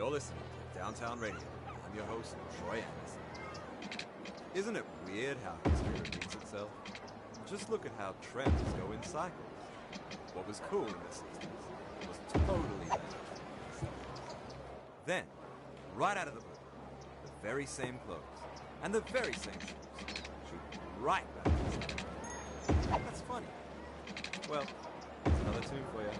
You're listening to Downtown Radio. I'm your host, Troy Anderson. Isn't it weird how history repeats itself? Just look at how trends go in cycles. What was cool in the 60s was totally bad. Then, right out of the blue, the very same clothes and the very same shoes shoot right back in the cycle. That's funny. Well, here's another tune for you.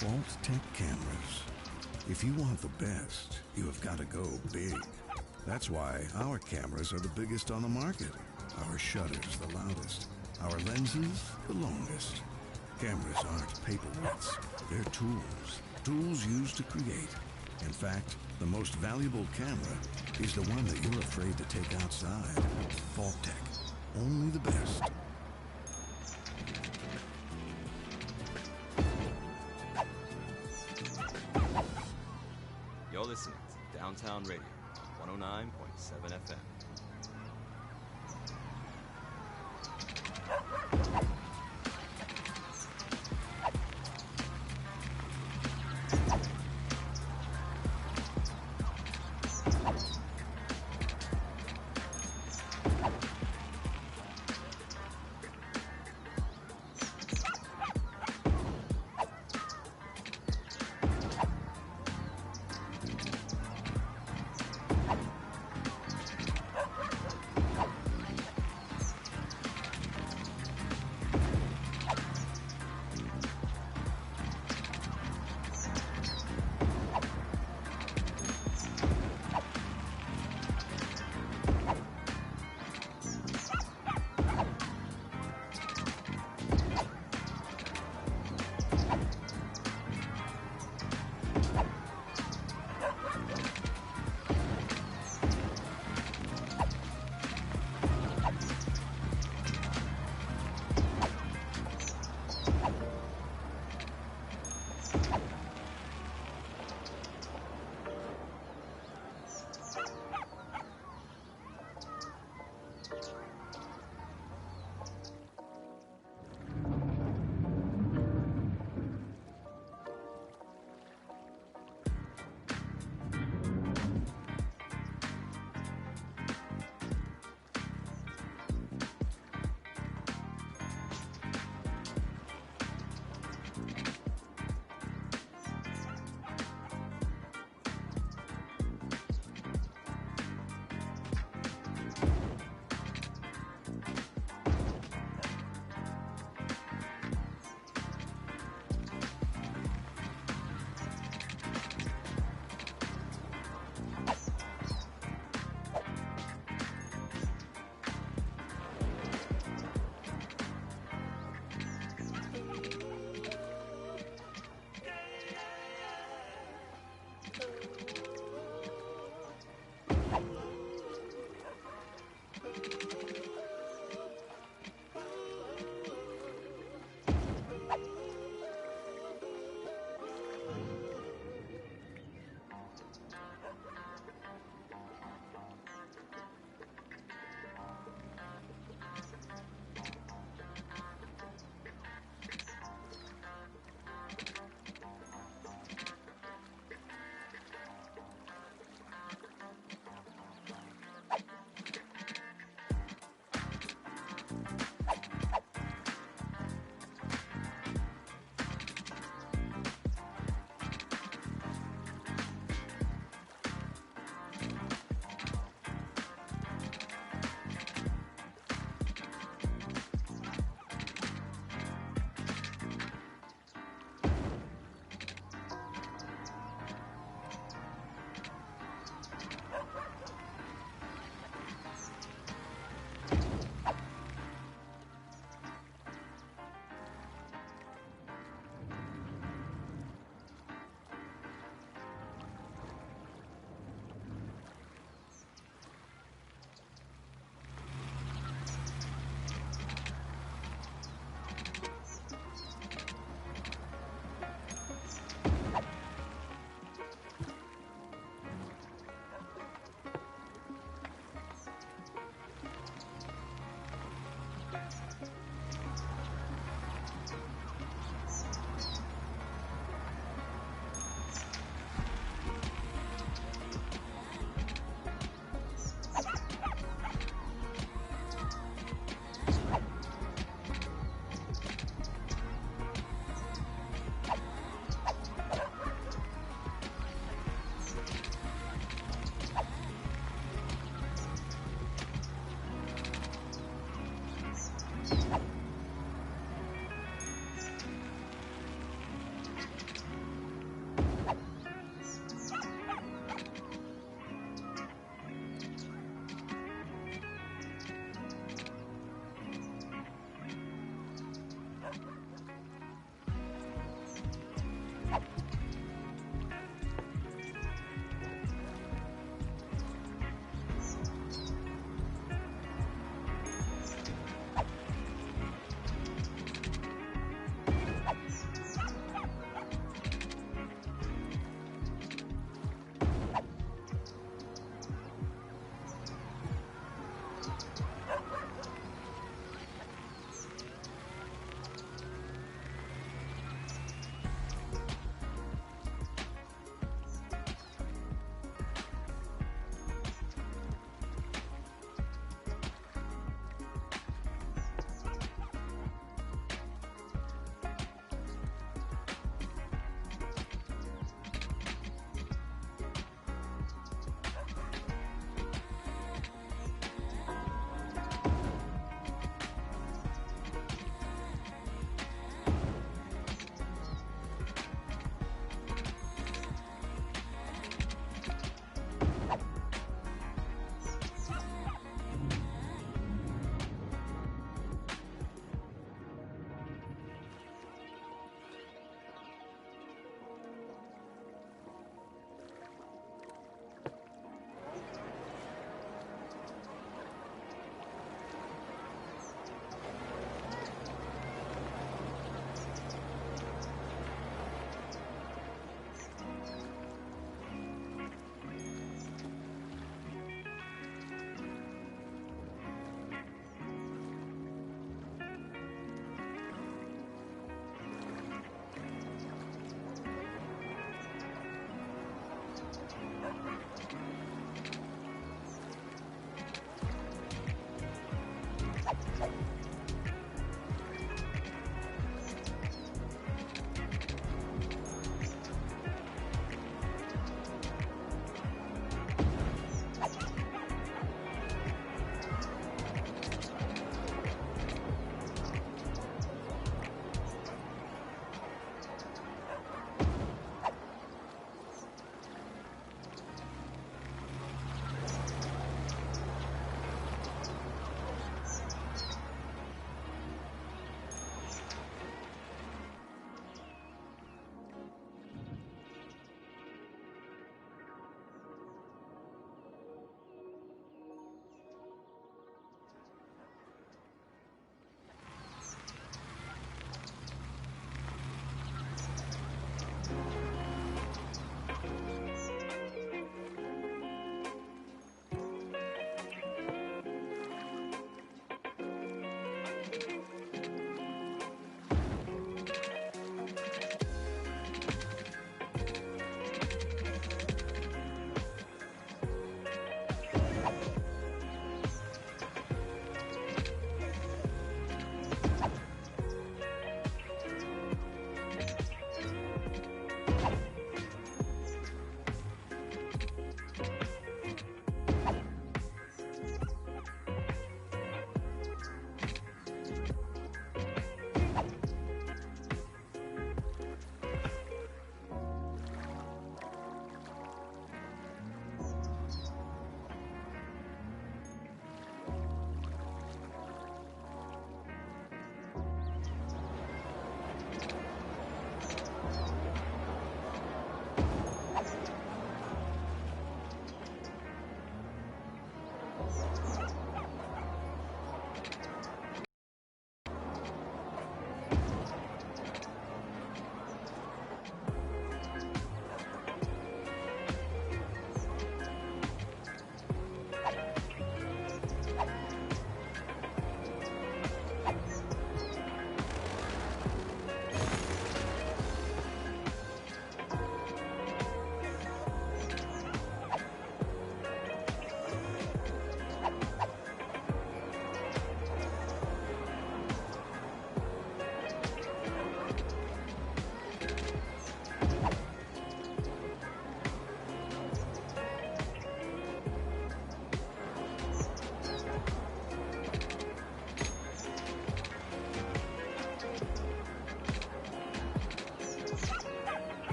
Vault-Tec cameras. If you want the best, you have got to go big. That's why our cameras are the biggest on the market. Our shutters the loudest. Our lenses the longest. Cameras aren't paperweights. They're tools. Tools used to create. In fact, the most valuable camera is the one that you're afraid to take outside. Vault-Tec. Only the best. You're listening to Downtown Radio, 109.7 FM.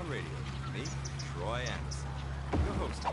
Radio with me, Troy Anderson, your host.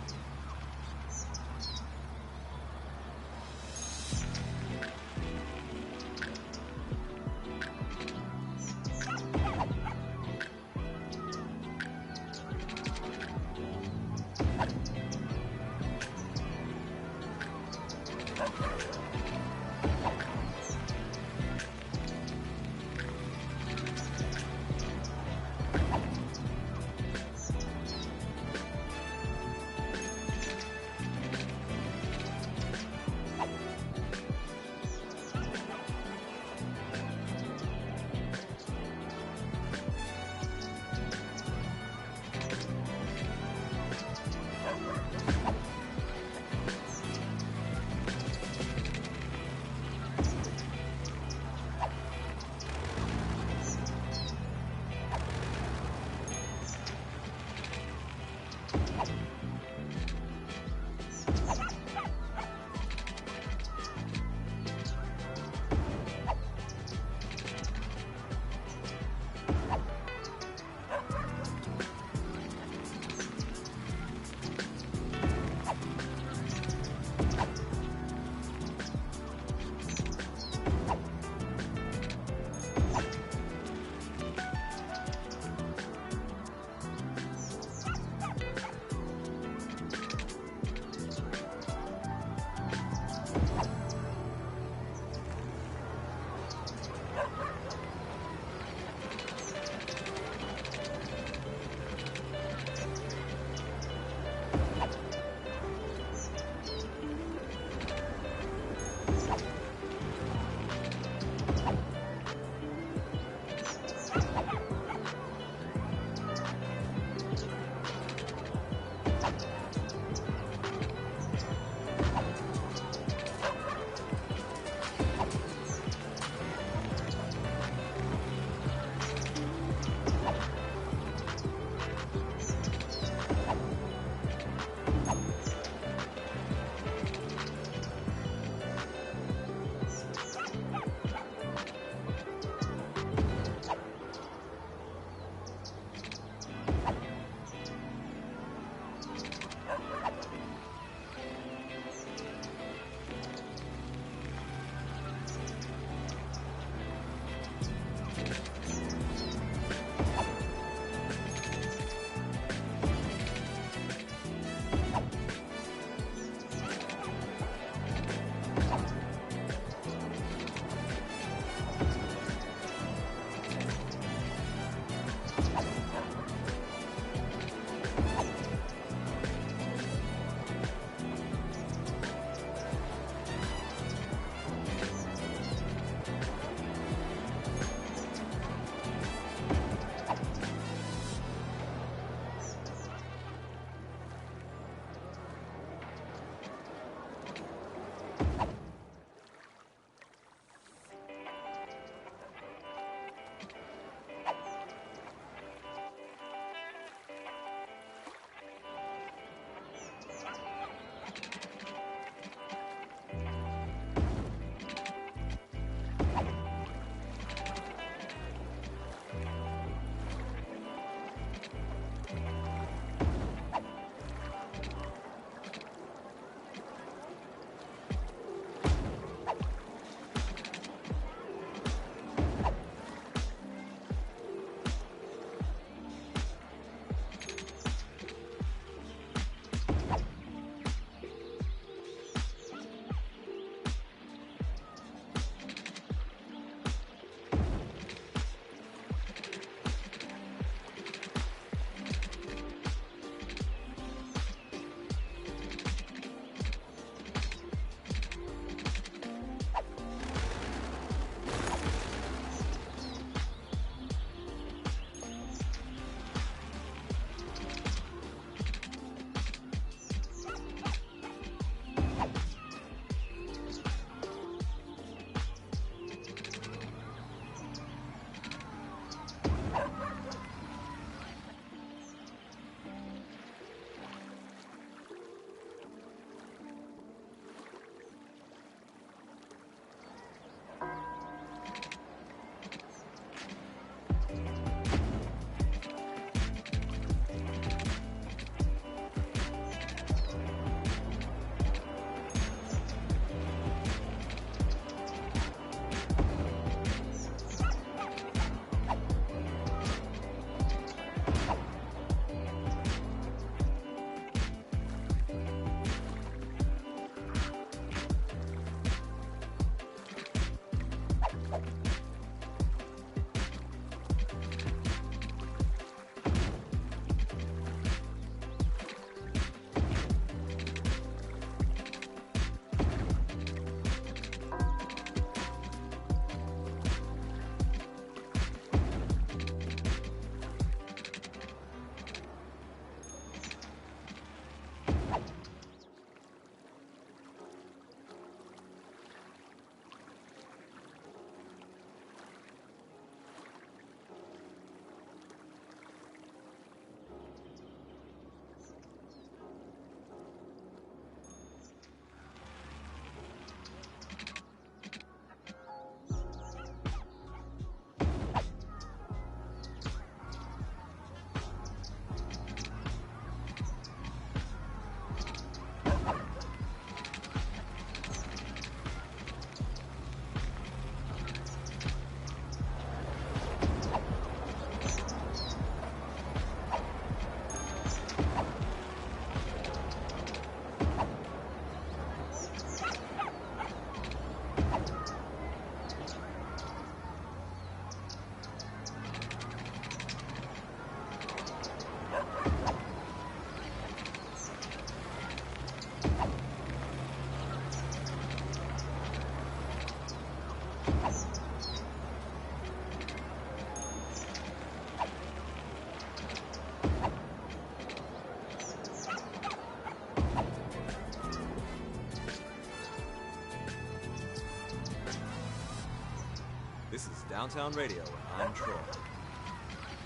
Downtown Radio, and I'm Troy.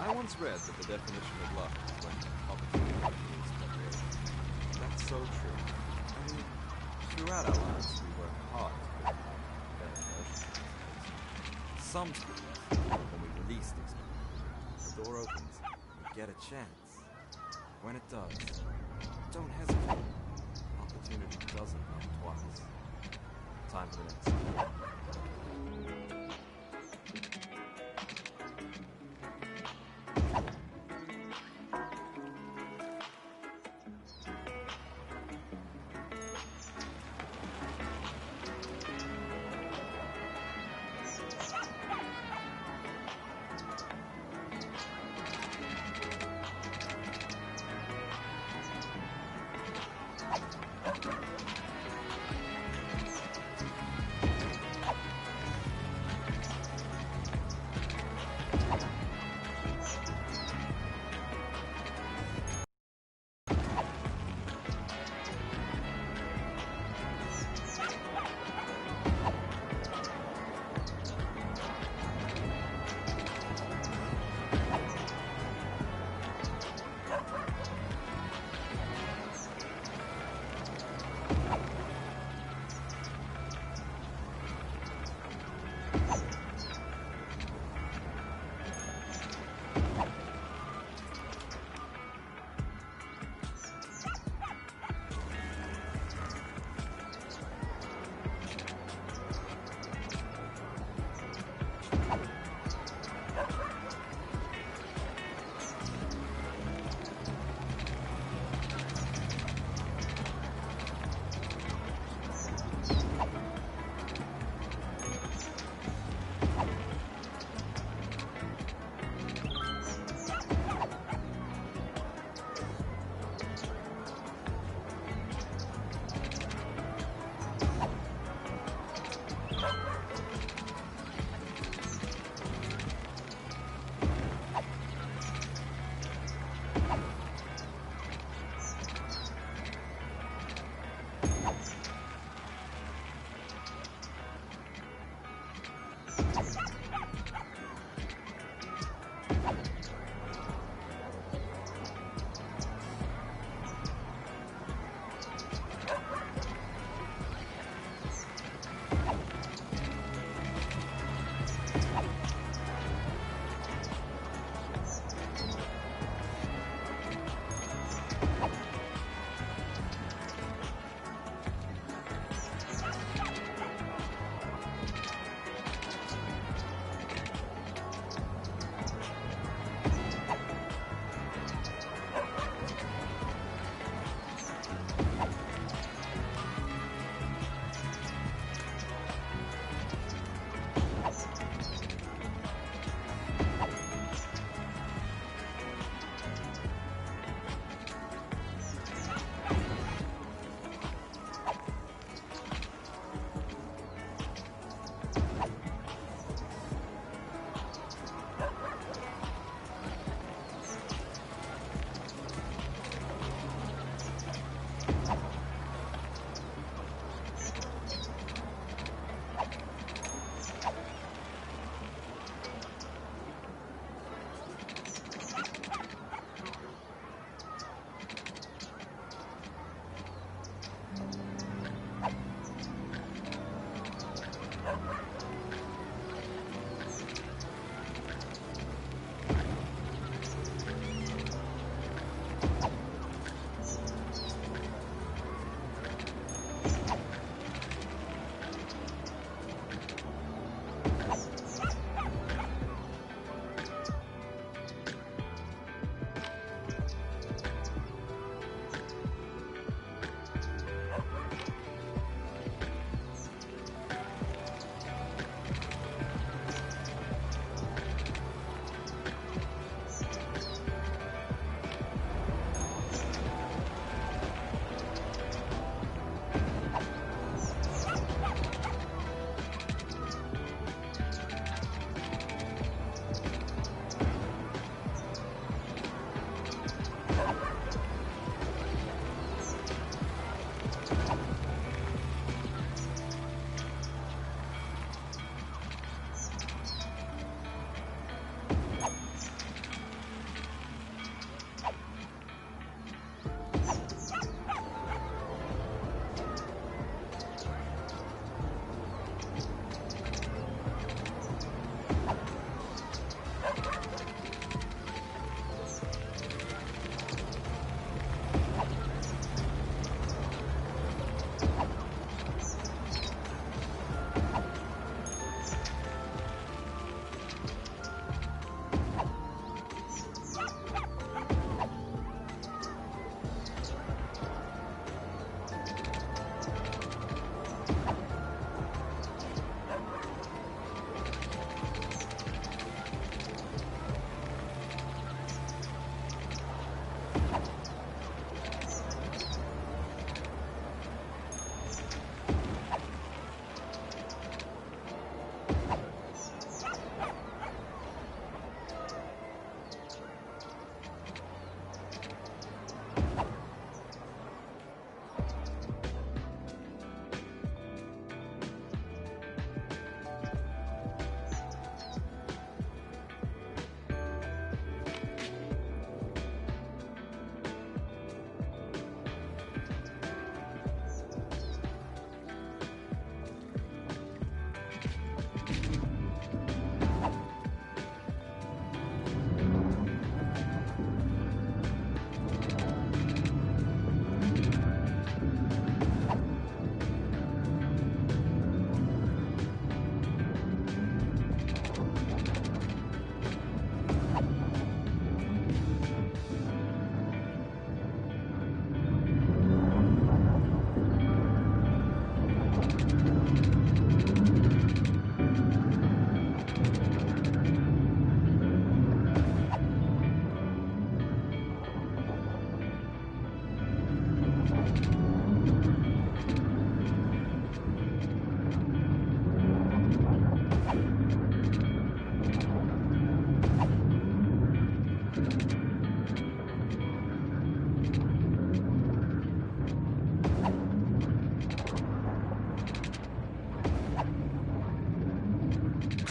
I once read that the definition of luck is when opportunity meets preparation. That's so true. I mean, throughout our lives, we work hard to get better versions of things. Sometimes, when we least expect it, the door opens, we get a chance. When it does, don't hesitate. Opportunity doesn't come twice. Time for the next one.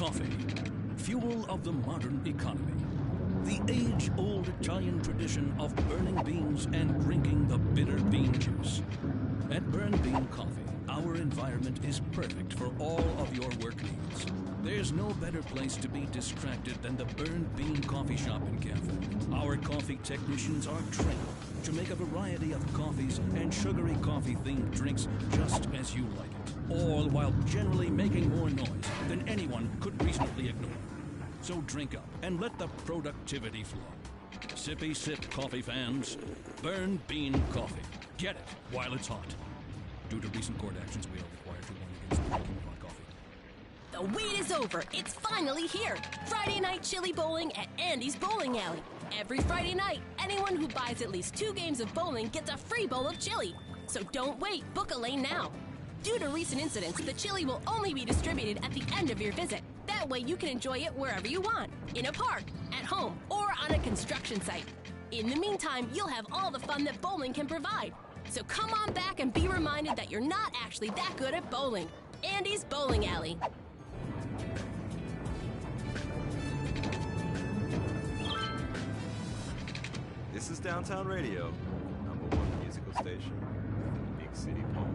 coffee, fuel of the modern economy. The age-old Italian tradition of burning beans and drinking the bitter bean juice. At Burn Bean Coffee, our environment is perfect for all of your work needs. There's no better place to be distracted than the Burn Bean Coffee Shop in Canfield. Our coffee technicians are trained to make a variety of coffees and sugary coffee-themed drinks just as you like it, all while generally making more noise than anyone could reasonably ignore. So drink up and let the productivity flow. Sippy sip coffee fans, Burn Bean Coffee. Get it while it's hot. Due to recent court actions, we are required to warn against the drinking of hot coffee. The wait is over. It's finally here. Friday night chili bowling at Andy's Bowling Alley. Every Friday night, anyone who buys at least 2 games of bowling gets a free bowl of chili. So don't wait. Book a lane now. Due to recent incidents, the chili will only be distributed at the end of your visit. That way you can enjoy it wherever you want. In a park, at home, or on a construction site. In the meantime, you'll have all the fun that bowling can provide. So come on back and be reminded that you're not actually that good at bowling. Andy's Bowling Alley. This is Downtown Radio, #1 musical station, Big City Pulse.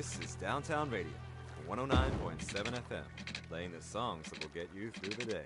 This is Downtown Radio, 109.7 FM, playing the songs that will get you through the day.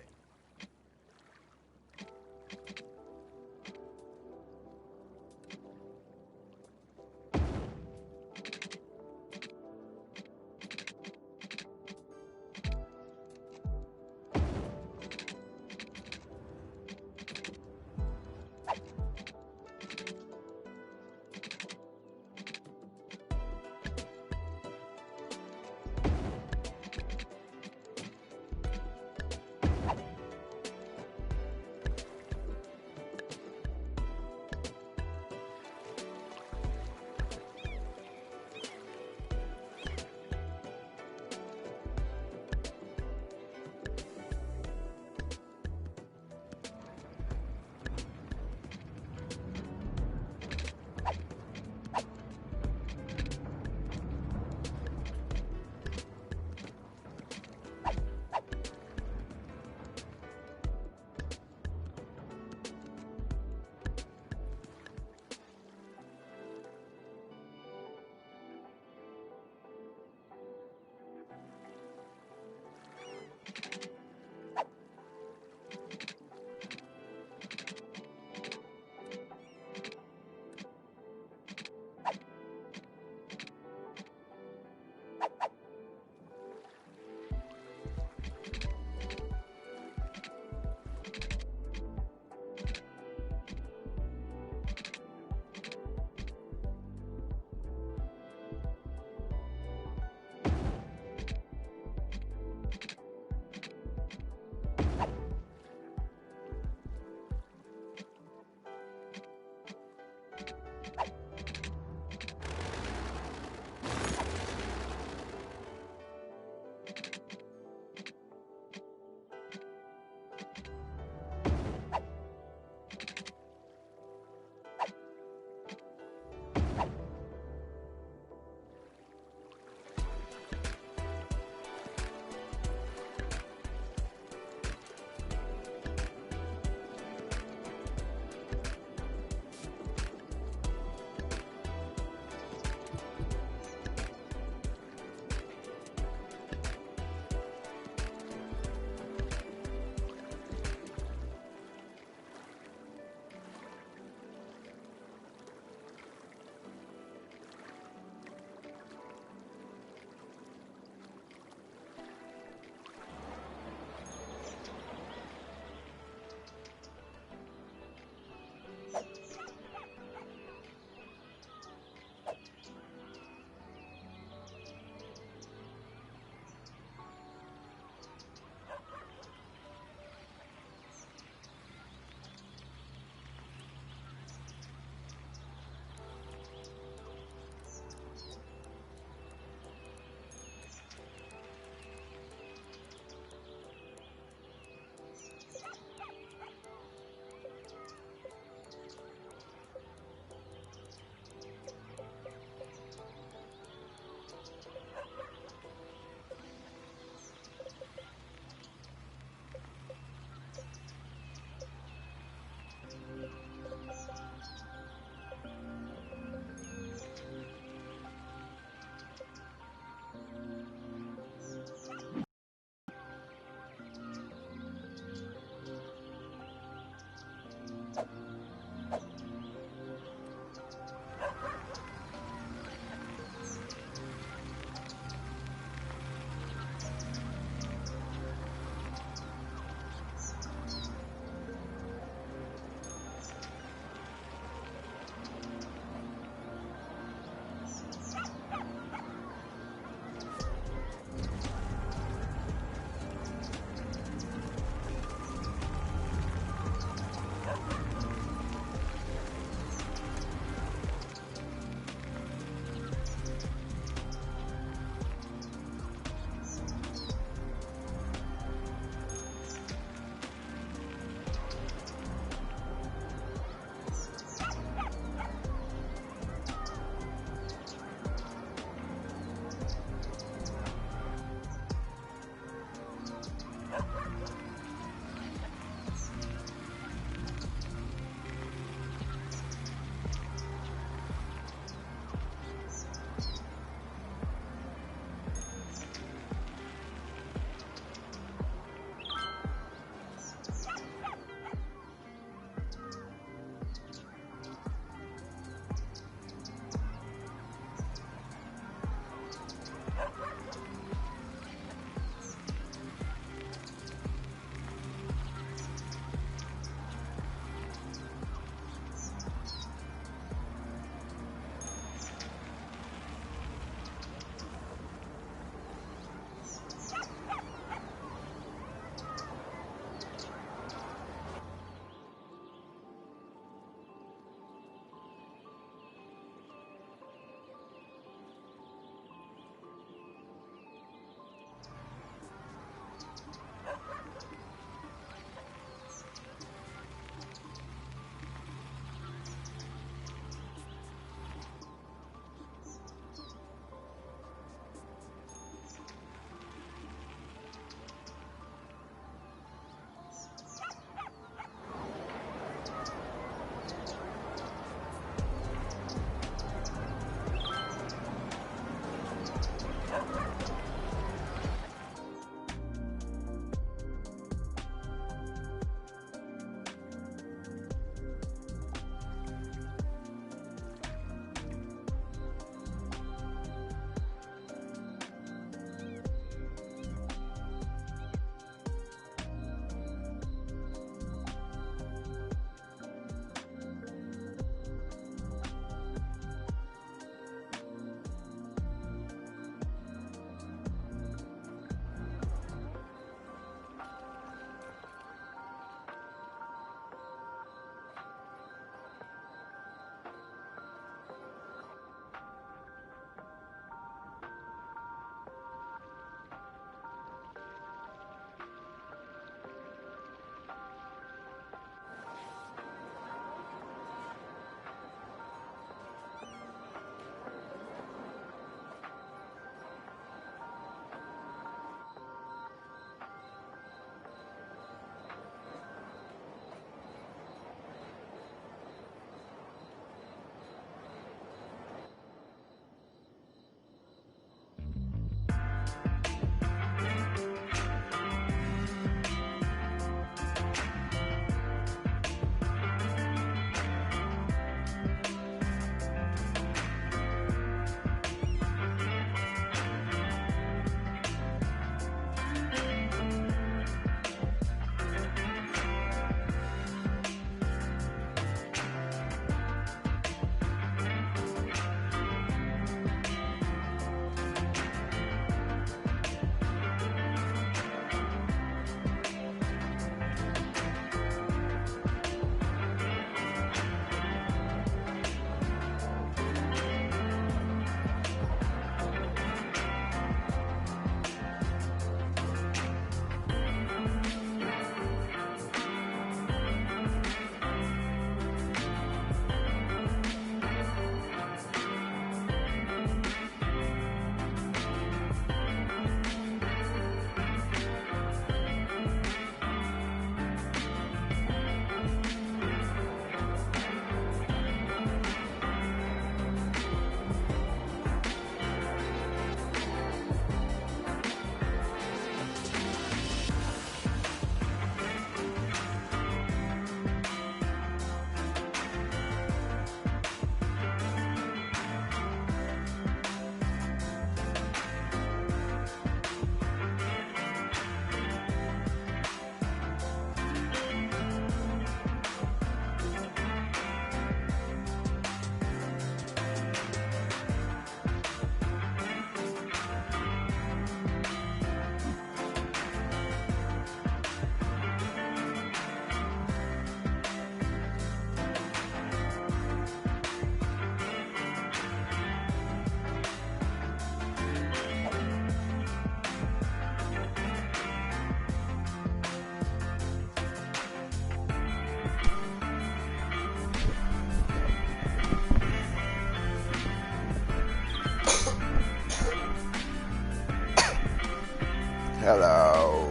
Hello.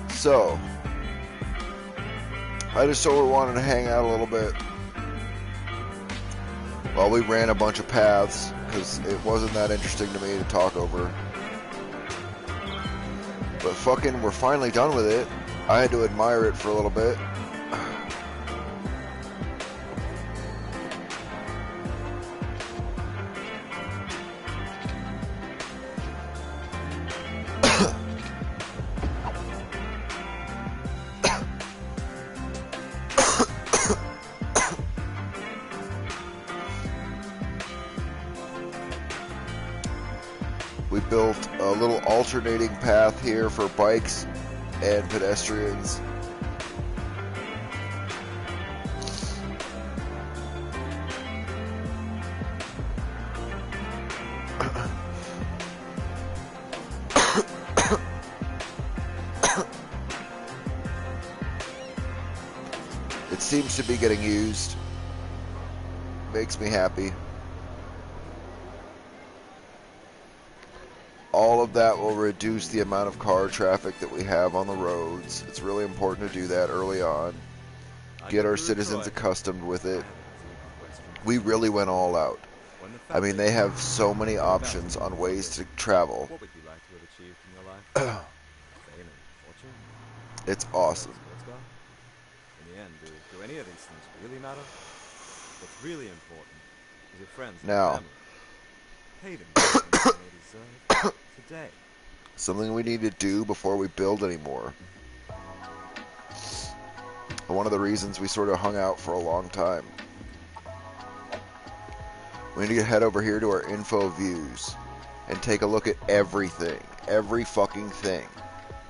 So, I just sort of wanted to hang out a little bit while we ran a bunch of paths, because it wasn't that interesting to me to talk over. But fucking, we're finally done with it. I had to admire it for a little bit. We built a little alternating path here for bikes and pedestrians. It seems to be getting used. Makes me happy. All of that will reduce the amount of car traffic that we have on the roads. It's really important to do that early on. Get our citizens accustomed with it. We really went all out. I mean, they have so many options on ways to travel. What would you like to have achieved in your life? Fame and fortune? It's awesome. Sports car? In the end, do any of these things really matter? What's really important is your friends and Now, family. Pay them what they deserve today. something we need to do before we build anymore. One of the reasons we sort of hung out for a long time. We need to head over here to our info views and take a look at everything. Every fucking thing.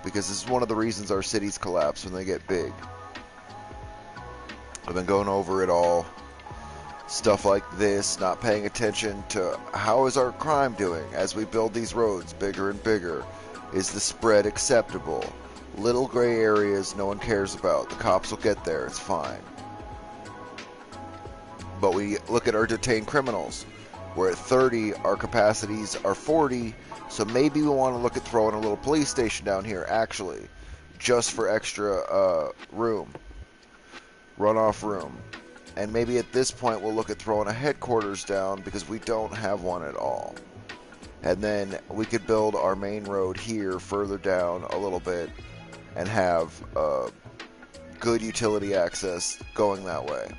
Because this is one of the reasons our cities collapse when they get big. I've been going over it all. Stuff like this, not paying attention to how is our crime doing as we build these roads bigger and bigger. Is the spread acceptable? Little gray areas no one cares about. The cops will get there, it's fine. But we look at our detained criminals. We're at 30, our capacities are 40, so maybe we want to look at throwing a little police station down here, actually. Just for extra room. Runoff room. And maybe at this point we'll look at throwing a headquarters down because we don't have one at all. And then we could build our main road here further down a little bit and have good utility access going that way.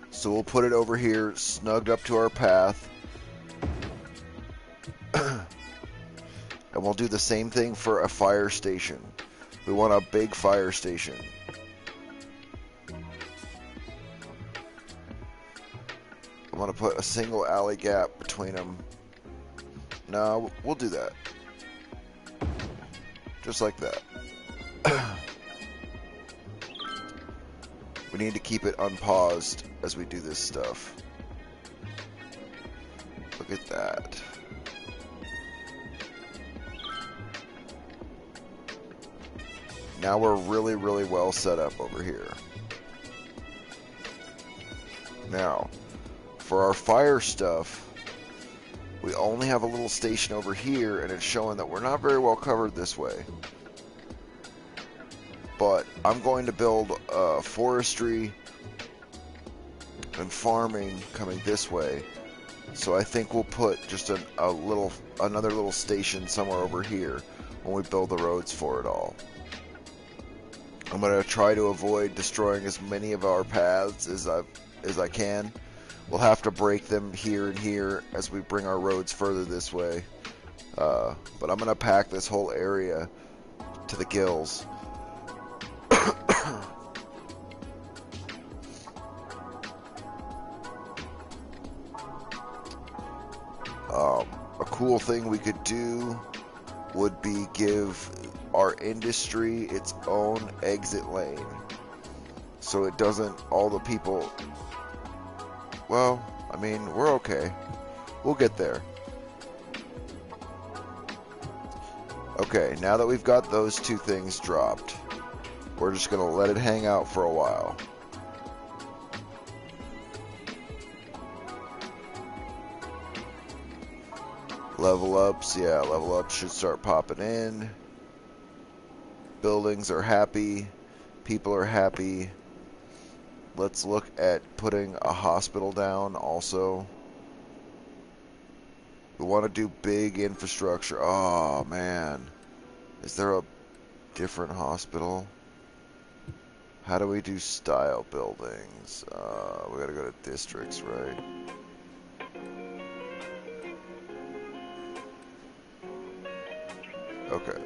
So we'll put it over here, snugged up to our path. And we'll do the same thing for a fire station. We want a big fire station. I'm going to put a single alley gap between them. No, we'll do that. Just like that. We need to keep it unpaused as we do this stuff. Look at that. Now we're really, really well set up over here. Now, for our fire stuff, we only have a little station over here, and it's showing that we're not very well covered this way. But I'm going to build forestry and farming coming this way. So I think we'll put just another little station somewhere over here when we build the roads for it all. I'm going to try to avoid destroying as many of our paths as I can. We'll have to break them here and here as we bring our roads further this way. But I'm going to pack this whole area to the gills. A cool thing we could do would be give our industry its own exit lane. So it doesn't, all the people, well, I mean, we're okay. We'll get there. Okay, now that we've got those two things dropped, we're just going to let it hang out for a while. Level ups, yeah, level ups should start popping in. Buildings are happy. People are happy. Let's look at putting a hospital down also. We want to do big infrastructure. Oh, man. Is there a different hospital? How do we do style buildings? We gotta go to districts, right? Okay.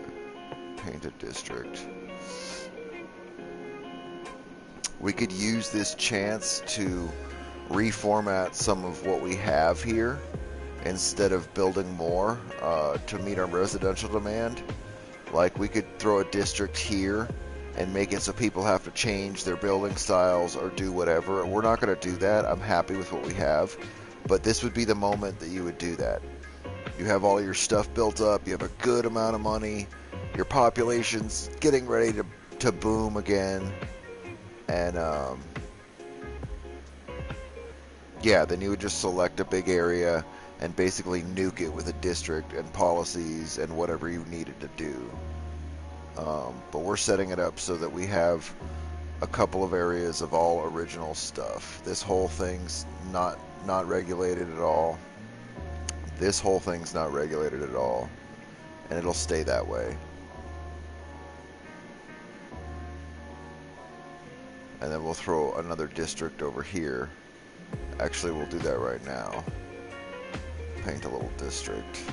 Paint a district. We could use this chance to reformat some of what we have here instead of building more to meet our residential demand. Like, we could throw a district here and make it so people have to change their building styles or do whatever. We're not going to do that. I'm happy with what we have. But this would be the moment that you would do that. You have all your stuff built up. You have a good amount of money. Your population's getting ready to boom again. And, yeah, then you would just select a big area and basically nuke it with a district and policies and whatever you needed to do. But we're setting it up so that we have a couple of areas of all original stuff. This whole thing's not regulated at all. This whole thing's not regulated at all. And it'll stay that way. And then we'll throw another district over here. Actually, we'll do that right now. Paint a little district.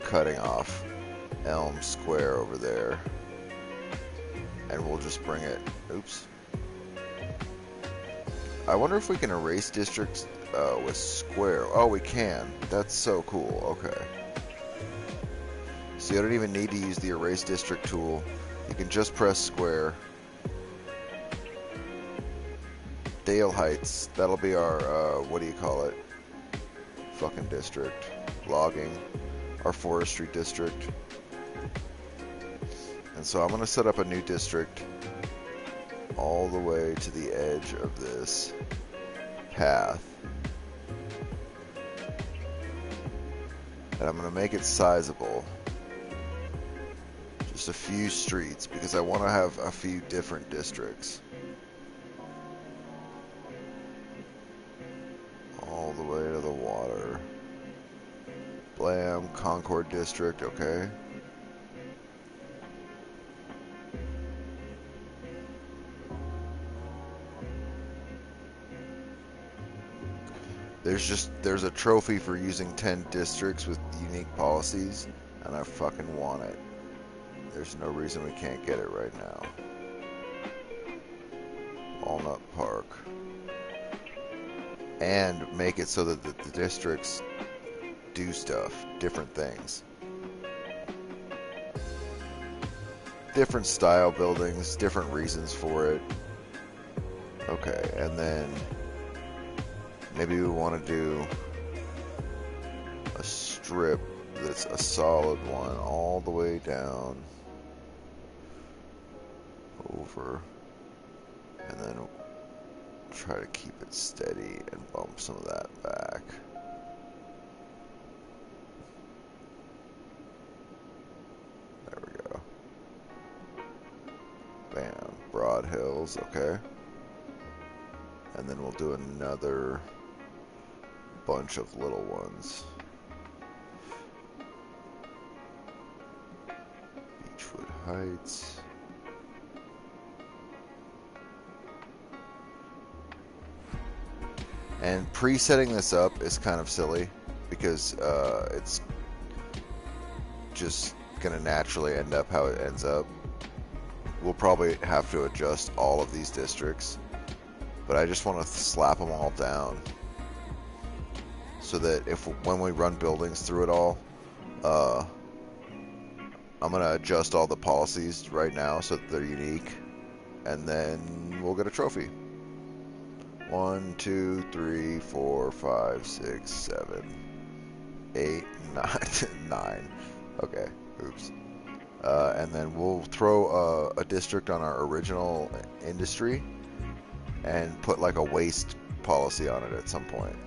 Cutting off Elm Square over there. And we'll just bring it... Oops. I wonder if we can erase districts with square. Oh, we can. That's so cool. Okay. So you don't even need to use the erase district tool. You can just press square. Dale Heights, that'll be our, what do you call it? Fucking district. Logging. Our forestry district. And so I'm going to set up a new district all the way to the edge of this path. And I'm going to make it sizable. Just a few streets, because I want to have a few different districts. All the way to the water. Blam, Concord District, okay. There's a trophy for using 10 districts with unique policies, and I fucking want it. There's no reason we can't get it right now. Walnut Park. And make it so that the districts do stuff, different things. Different style buildings, different reasons for it. Okay, and then maybe we want to do a strip that's a solid one all the way down over, and then try to keep it steady and bump some of that back. There we go. Bam. Broad Hills, okay. And then we'll do another bunch of little ones. Beechwood Heights. And pre-setting this up is kind of silly because it's just going to naturally end up how it ends up. We'll probably have to adjust all of these districts, but I just want to slap them all down so that when we run buildings through it all, I'm going to adjust all the policies right now so that they're unique, and then we'll get a trophy. 1, 2, 3, 4, 5, 6, 7, 8, 9. Okay, oops. And then we'll throw a district on our original industry and put like a waste policy on it at some point.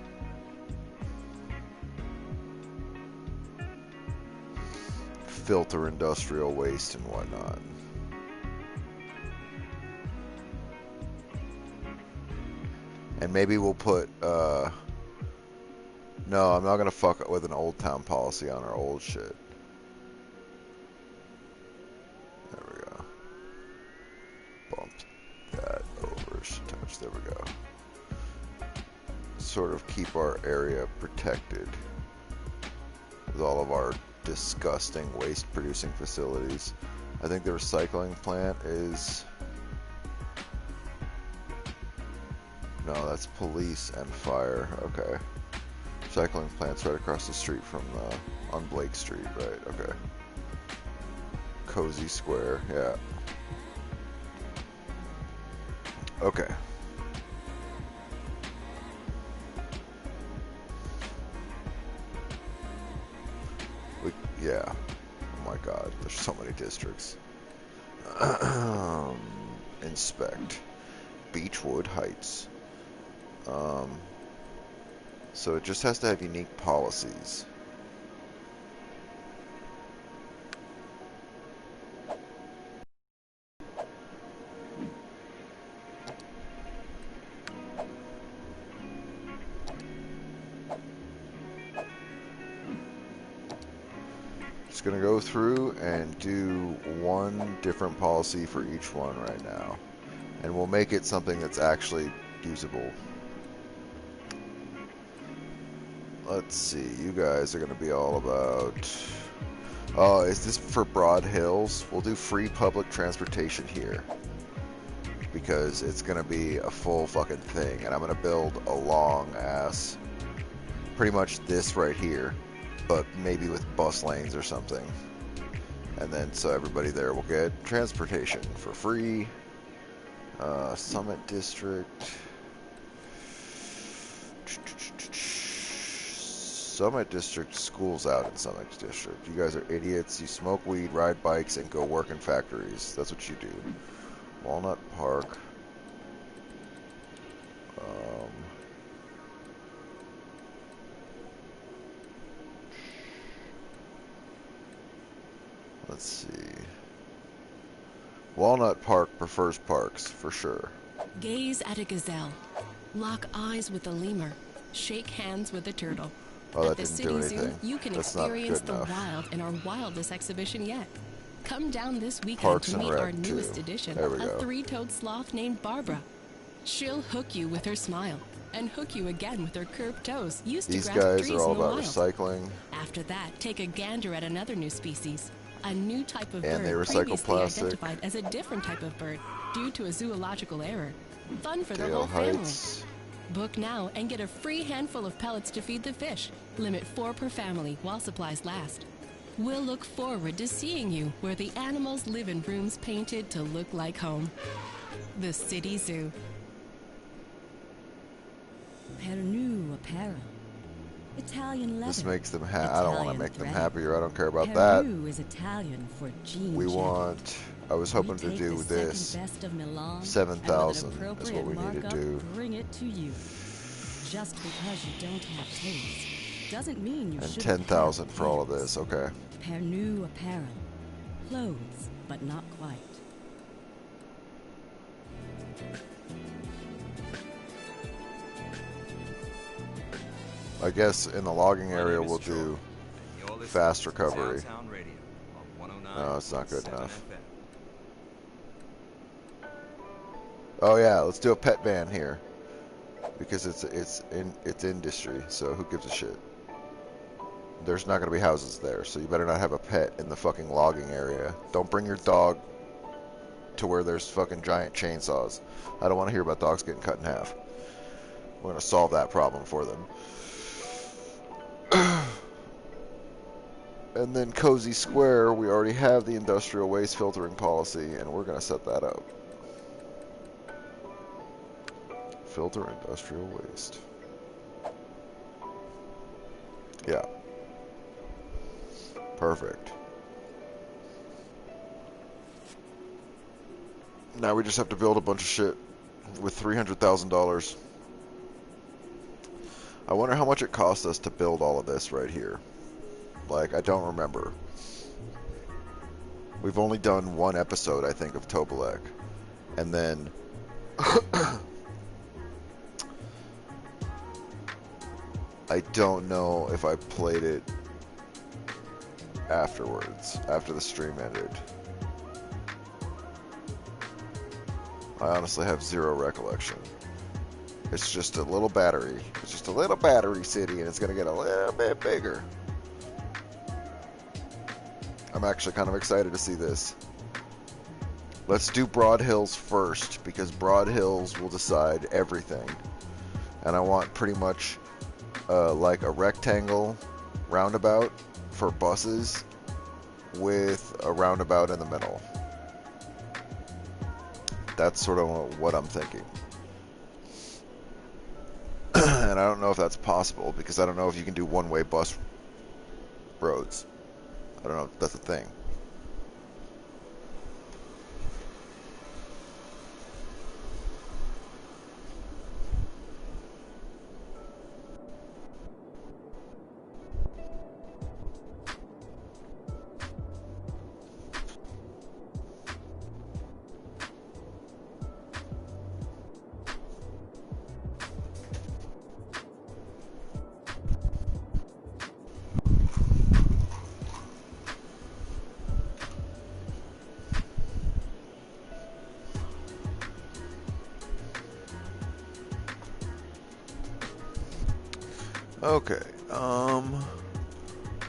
filter industrial waste and whatnot. And maybe we'll put, no, I'm not gonna fuck with an old town policy on our old shit. There we go. Bump that over a touch, there we go. Sort of keep our area protected with all of our disgusting waste producing facilities. I think the recycling plant is... No, that's police and fire. Okay. Recycling plant's right across the street from on Blake Street, right? Okay. Cozy Square, yeah. Okay. Yeah. Oh my god, there's so many districts. Inspect. Beechwood Heights. So it just has to have unique policies. Just gonna go through and do one different policy for each one right now. And we'll make it something that's actually usable. Let's see, you guys are going to be all about... Oh, is this for Broad Hills? We'll do free public transportation here. Because it's going to be a full fucking thing. And I'm going to build a long ass... Pretty much this right here. But maybe with bus lanes or something. And then so everybody there will get transportation for free. Summit District... Summit District, school's out in Summit District. You guys are idiots. You smoke weed, ride bikes, and go work in factories. That's what you do. Walnut Park. Let's see. Walnut Park prefers parks, for sure. Gaze at a gazelle. Lock eyes with a lemur. Shake hands with a turtle. Oh, At that the didn't do City Zoo, anything. you can That's not experience good the enough. wild in our wildest exhibition yet. Come down this weekend Parks to and meet Rec, our newest too. addition, There we a go. three-toed sloth named Barbara. She'll hook you with her smile, and hook you again with her curved toes, used These to grasp guys trees are all in the about wild. recycling. After that, take a gander at another new species. A new type of And they bird recycle previously plastic. identified as a different type of bird due to a zoological error. Fun for the Dale whole family. Heights. Book now and get a free handful of pellets to feed the fish. Limit 4 per family while supplies last. We'll look forward to seeing you where the animals live in rooms painted to look like home. The City Zoo. Pernu apparel. Italian leather. This makes them I don't want to Italian make them thread. happier. I don't care about that. Peru is Italian for jean We jacket. want... I was hoping We to take do the this. second best of Milan, 7,000 and with an is what we appropriate need to markup, do. Bring it to you. Just because you don't have taste doesn't mean you And shouldn't 10,000 have for all of hands. this. Okay. Pernu apparel. Clothes, but not quite. I guess in the logging My area name is we'll Troy, do and you're listening fast to recovery. Downtown Radio on 109.7 No, it's not good enough. FM. Oh yeah, let's do a pet ban here. Because it's industry, so who gives a shit? There's not gonna be houses there, so you better not have a pet in the fucking logging area. Don't bring your dog to where there's fucking giant chainsaws. I don't want to hear about dogs getting cut in half. We're gonna solve that problem for them. And then Cozy Square, we already have the industrial waste filtering policy, and we're gonna set that up. Filter industrial waste. Yeah. Perfect. Now we just have to build a bunch of shit with $300,000. I wonder how much it cost us to build all of this right here. Like, I don't remember. We've only done one episode, I think, of Tobelek. And then I don't know if I played it afterwards, after the stream ended. I honestly have zero recollection. It's just a little battery. It's just a little battery city, and it's going to get a little bit bigger. I'm actually kind of excited to see this. Let's do Broad Hills first, because Broad Hills will decide everything. And I want pretty much like a rectangle roundabout for buses with a roundabout in the middle. That's sort of what I'm thinking. And I don't know if that's possible, because I don't know if you can do one-way bus roads. I don't know if that's a thing. Okay,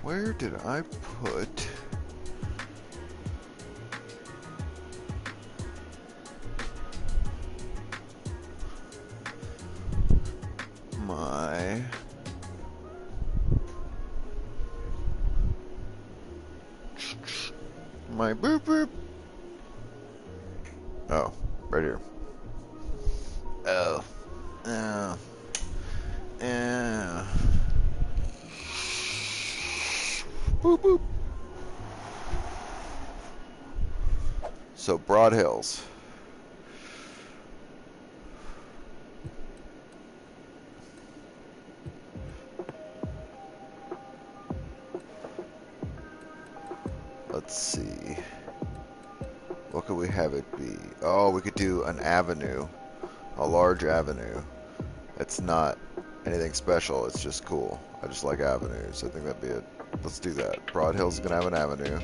where did I put my boop boop? Oh, right here. Oh, yeah. Boop boop. So Broad Hills. Let's see. What could we have it be? Oh, we could do an avenue. A large avenue. It's not anything special, it's just cool. I just like avenues. I think that'd be it. Let's do that. Broad Hills is gonna have an avenue.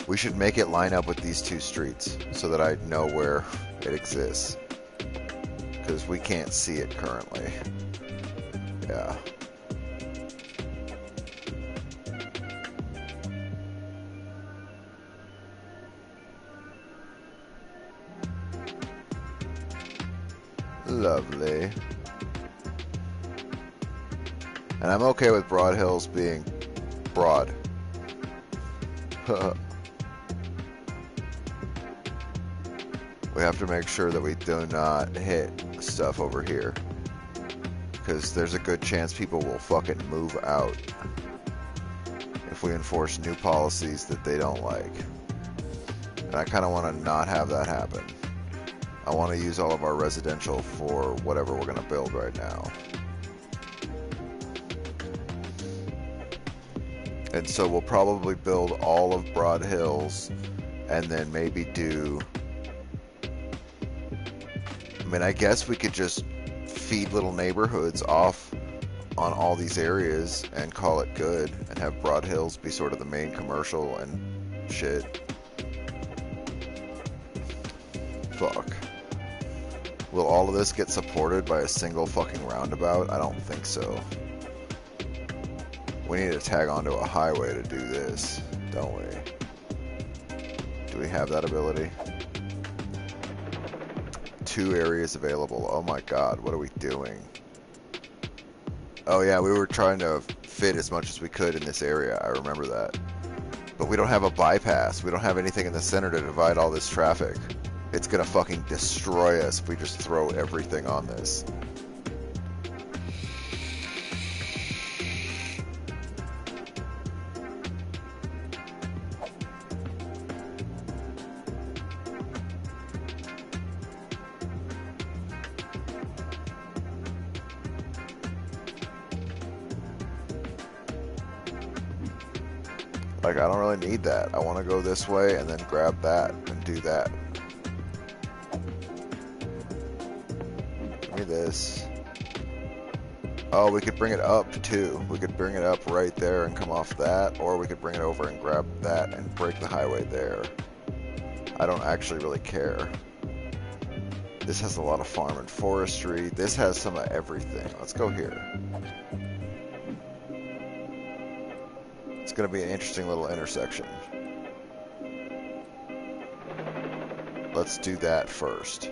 We should make it line up with these two streets so that I know where it exists. Because we can't see it currently. Yeah. Lovely. And I'm okay with Broad Hills being broad. We have to make sure that we do not hit stuff over here. Because there's a good chance people will fucking move out if we enforce new policies that they don't like. And I kind of want to not have that happen. I want to use all of our residential for whatever we're going to build right now. And so we'll probably build all of Broad Hills and then maybe do... I mean, I guess we could just feed little neighborhoods off on all these areas and call it good and have Broad Hills be sort of the main commercial and shit. Fuck. Will all of this get supported by a single fucking roundabout? I don't think so. We need to tag onto a highway to do this, don't we? Do we have that ability? 2 areas available. Oh my god, what are we doing? Oh yeah, we were trying to fit as much as we could in this area. I remember that. But we don't have a bypass. We don't have anything in the center to divide all this traffic. It's gonna fucking destroy us if we just throw everything on this. Like, I don't really need that. I want to go this way and then grab that and do that. Give me this. Oh, we could bring it up too. We could bring it up right there and come off that, or we could bring it over and grab that and break the highway there. I don't actually really care. This has a lot of farm and forestry. This has some of everything. Let's go here. It's going to be an interesting little intersection. Let's do that first.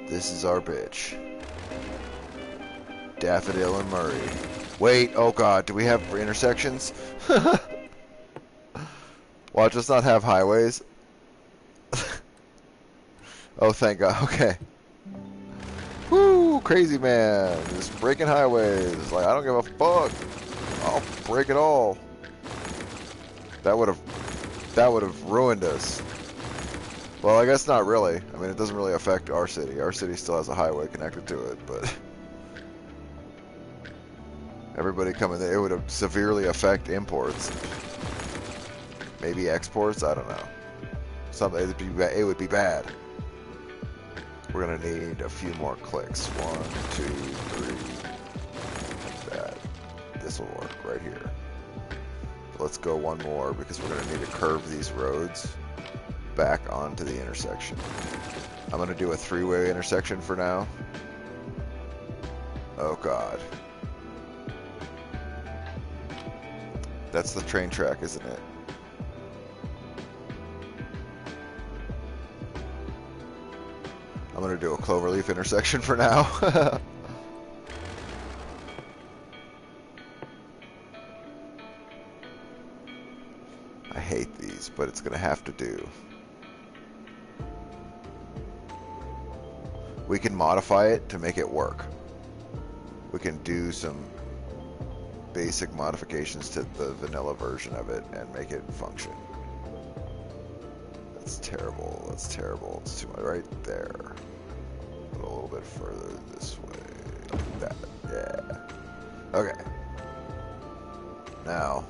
This is our bitch. Daffodil and Murray. Wait, oh god, do we have intersections? Watch us not have highways. Oh, thank god, okay. Woo, crazy man. Just breaking highways. Like, I don't give a fuck. I'll break it all. That would have ruined us. Well, I guess not really. I mean, it doesn't really affect our city. Our city still has a highway connected to it, but everybody coming there, it would severely affect imports. Maybe exports, I don't know. It would be bad. We're gonna need a few more clicks. 1, 2, 3. Like that. This will work right here. Let's go one more because we're gonna need to curve these roads back onto the intersection. I'm gonna do a 3-way intersection for now. Oh god. That's the train track, isn't it? I'm gonna do a cloverleaf intersection for now. I hate these, but it's gonna have to do. We can modify it to make it work. We can do some basic modifications to the vanilla version of it and make it function. That's terrible. That's terrible. It's too much right there. Put a little bit further this way. Like that. Yeah. Okay. Now,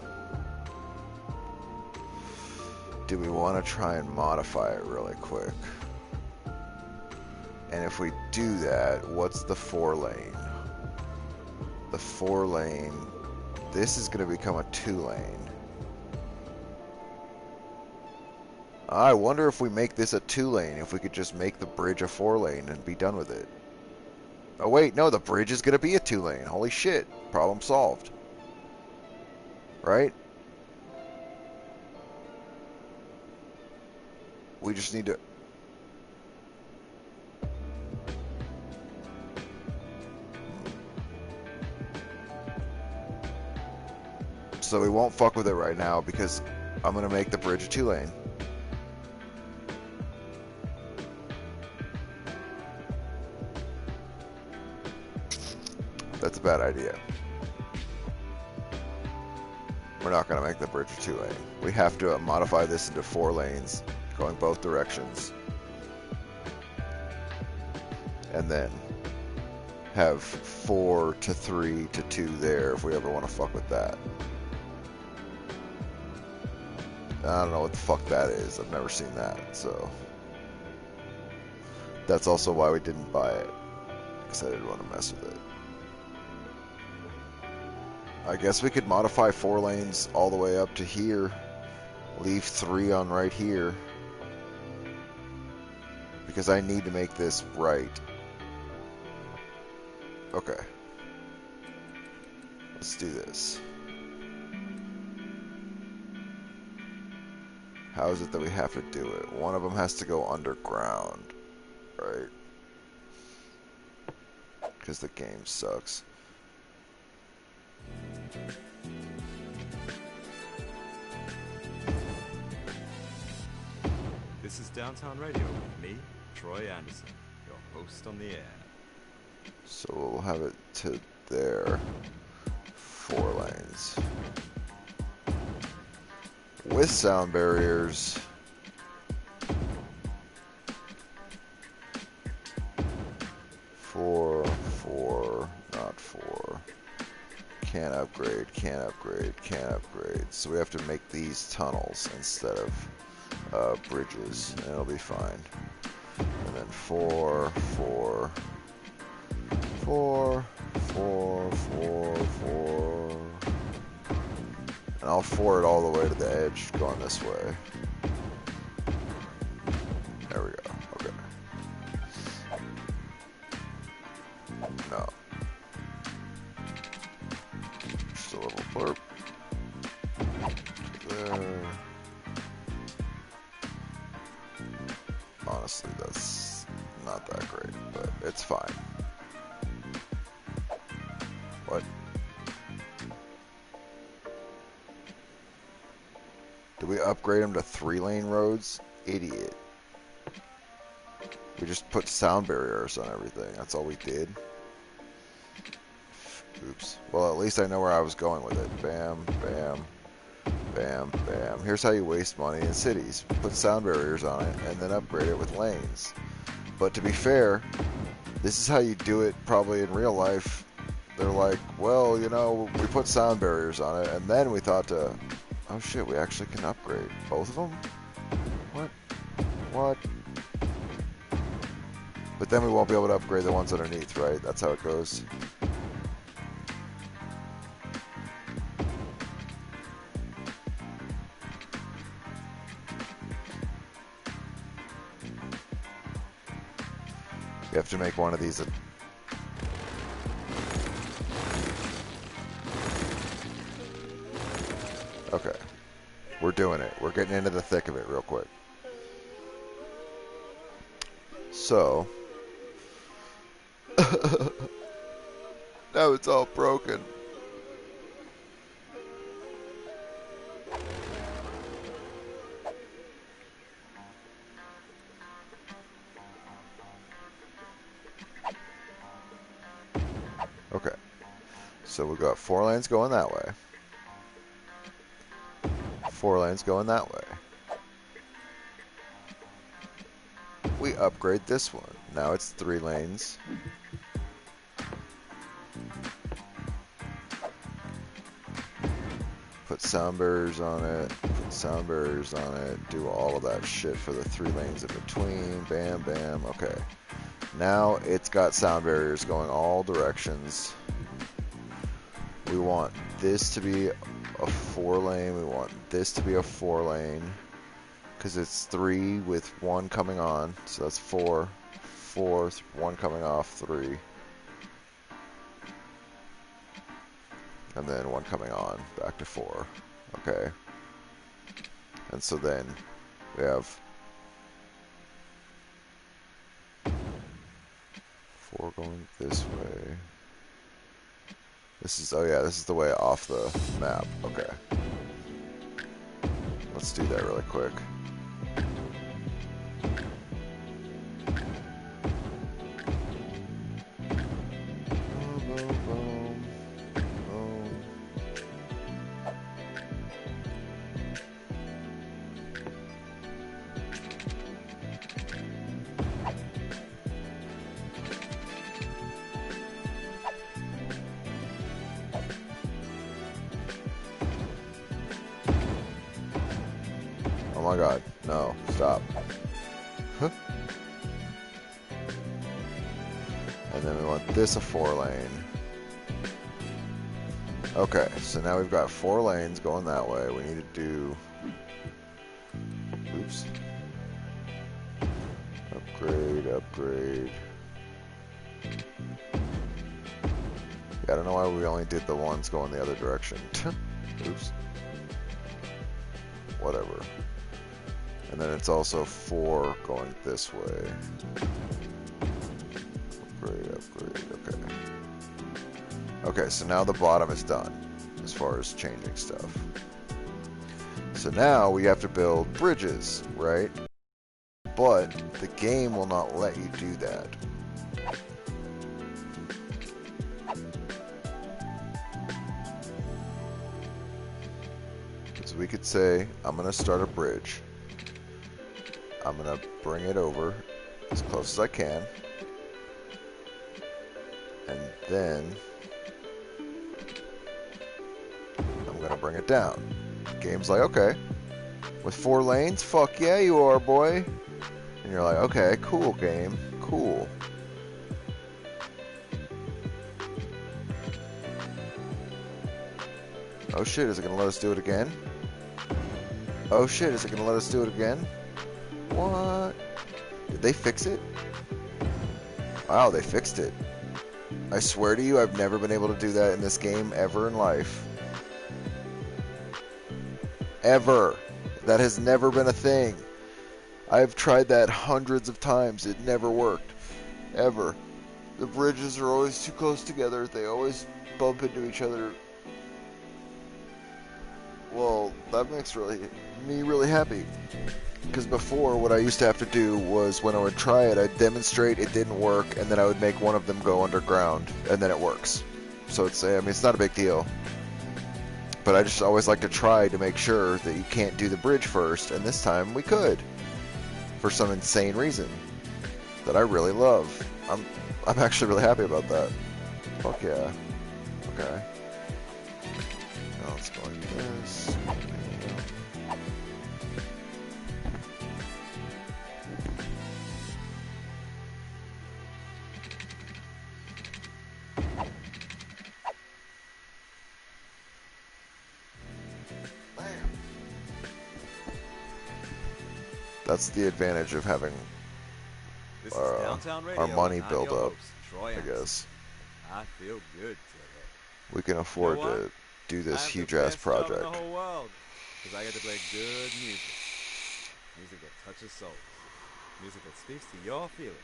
do we want to try and modify it really quick? And if we do that, what's the 4-lane? The 4-lane, this is going to become a 2-lane. I wonder if we make this a 2-lane, if we could just make the bridge a 4-lane and be done with it. Oh wait, no, the bridge is going to be a 2-lane. Holy shit, problem solved. Right? We just need to... So we won't fuck with it right now because I'm going to make the bridge a 2-lane. That's a bad idea. We're not going to make the bridge a 2-lane. We have to modify this into 4 lanes going both directions. And then have 4 to 3 to 2 there if we ever want to fuck with that. I don't know what the fuck that is. I've never seen that, so that's also why we didn't buy it, because I didn't want to mess with it. I guess we could modify 4 lanes all the way up to here, leave 3 on right here, because I need to make this right. Okay, let's do this. How is it that we have to do it? One of them has to go underground, right? Because the game sucks. This is Downtown Radio with me, Troy Anderson, your host on the air. So we'll have it to there. 4 lanes. With sound barriers. Four, not 4. Can't upgrade, can't upgrade, can't upgrade. So we have to make these tunnels instead of bridges, and it'll be fine. And then 4, 4, 4, 4, 4, 4. And I'll 4 it all the way to the edge, going this way. There we go. Okay. No. Just a little blurb. There. Honestly, that's not that great, but it's fine. What? Did we upgrade them to 3-lane roads? Idiot. We just put sound barriers on everything. That's all we did. Oops. Well, at least I know where I was going with it. Bam, bam, bam, bam. Here's how you waste money in cities. Put sound barriers on it and then upgrade it with lanes. But to be fair, this is how you do it probably in real life. They're like, well, you know, we put sound barriers on it and then we thought to, oh shit, we actually can upgrade both of them? What? What? But then we won't be able to upgrade the ones underneath, right? That's how it goes. You have to make one of these. Okay. We're doing it. We're getting into the thick of it real quick. So. Now it's all broken. Okay. So we got 4 lanes going that way. 4 lanes going that way. We upgrade this one. Now it's 3 lanes. Put sound barriers on it. Put sound barriers on it. Do all of that shit for the 3 lanes in between. Bam, bam. Okay. Now it's got sound barriers going all directions. We want this to be a 4 lane. We want this to be a 4 lane. Because it's 3 with 1 coming on. So that's 4. 4, 1 coming off, 3. And then 1 coming on, back to 4. Okay. And so then we have 4 going this way. This is, oh yeah, this is the way off the map. Okay. Let's do that really quick. Oh my god, no, stop. Huh? And then we want this a 4 lane. Okay, so now we've got 4 lanes going that way. We need to do... Oops. Upgrade, upgrade. Yeah, I don't know why we only did the ones going the other direction. Oops. Whatever. And then it's also 4 going this way. Upgrade, upgrade, okay. Okay, so now the bottom is done as far as changing stuff. So now we have to build bridges, right? But the game will not let you do that. So we could say, I'm going to start a bridge. I'm going to bring it over as close as I can. And then going to bring it down. Game's like, okay, with 4 lanes? Fuck yeah, you are, boy. And you're like, okay, cool, game, cool. Oh shit, is it going to let us do it again? Oh shit, is it going to let us do it again? What? Did they fix it? Wow, they fixed it. I swear to you, I've never been able to do that in this game ever in life. Ever. That has never been a thing. I've tried that hundreds of times. It never worked. Ever. The bridges are always too close together. They always bump into each other. Well, that makes me really happy. Because before, what I used to have to do was, when I would try it, I'd demonstrate it didn't work, and then I would make one of them go underground, and then it works. So it's not a big deal. But I just always like to try to make sure that you can't do the bridge first, and this time we could. For some insane reason that I really love. I'm actually really happy about that. Fuck yeah. Okay. Now let's go like this. That's the advantage of having our money build up, I guess. I feel good today. We can afford to do this huge-ass project. In the whole world, because I get to play good music. Music that touches souls. Music that speaks to your feelings.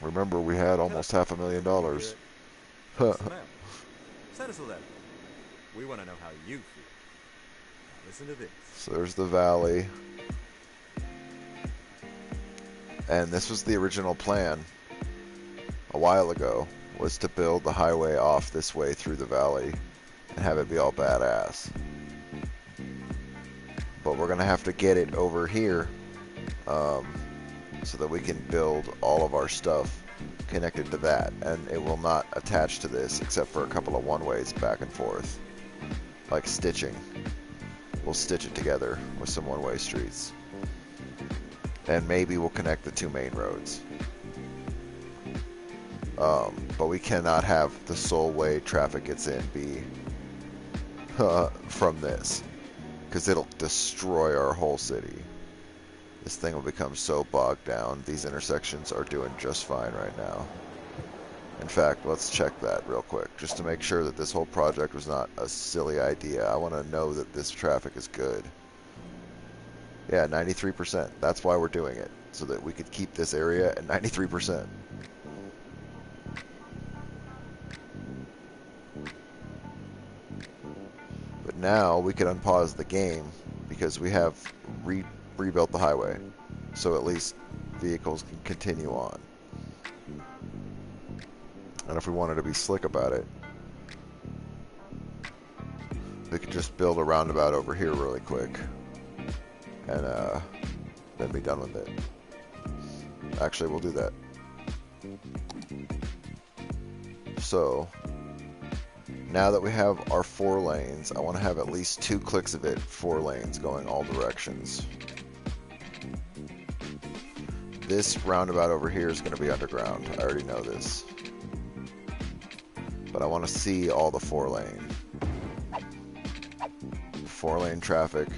Remember, we had almost $500,000. Send us a letter. We want to know how you feel. Now listen to this. So there's the valley. And this was the original plan a while ago, was to build the highway off this way through the valley and have it be all badass. But we're going to have to get it over here so that we can build all of our stuff connected to that. And it will not attach to this except for a couple of one-ways back and forth. Like stitching. We'll stitch it together with some one-way streets. And maybe we'll connect the 2 main roads. But we cannot have the sole way traffic gets in be from this. Because it'll destroy our whole city. This thing will become so bogged down. These intersections are doing just fine right now. In fact, let's check that real quick. Just to make sure that this whole project was not a silly idea. I want to know that this traffic is good. Yeah, 93%. That's why we're doing it. So that we could keep this area at 93%. But now we could unpause the game because we have rebuilt the highway. So at least vehicles can continue on. And if we wanted to be slick about it, we could just build a roundabout over here really quick. And then be done with it. Actually, we'll do that. So, now that we have our 4 lanes, I want to have at least 2 clicks of it, 4 lanes going all directions. This roundabout over here is going to be underground. I already know this. But I want to see all the 4 lane. 4 lane traffic.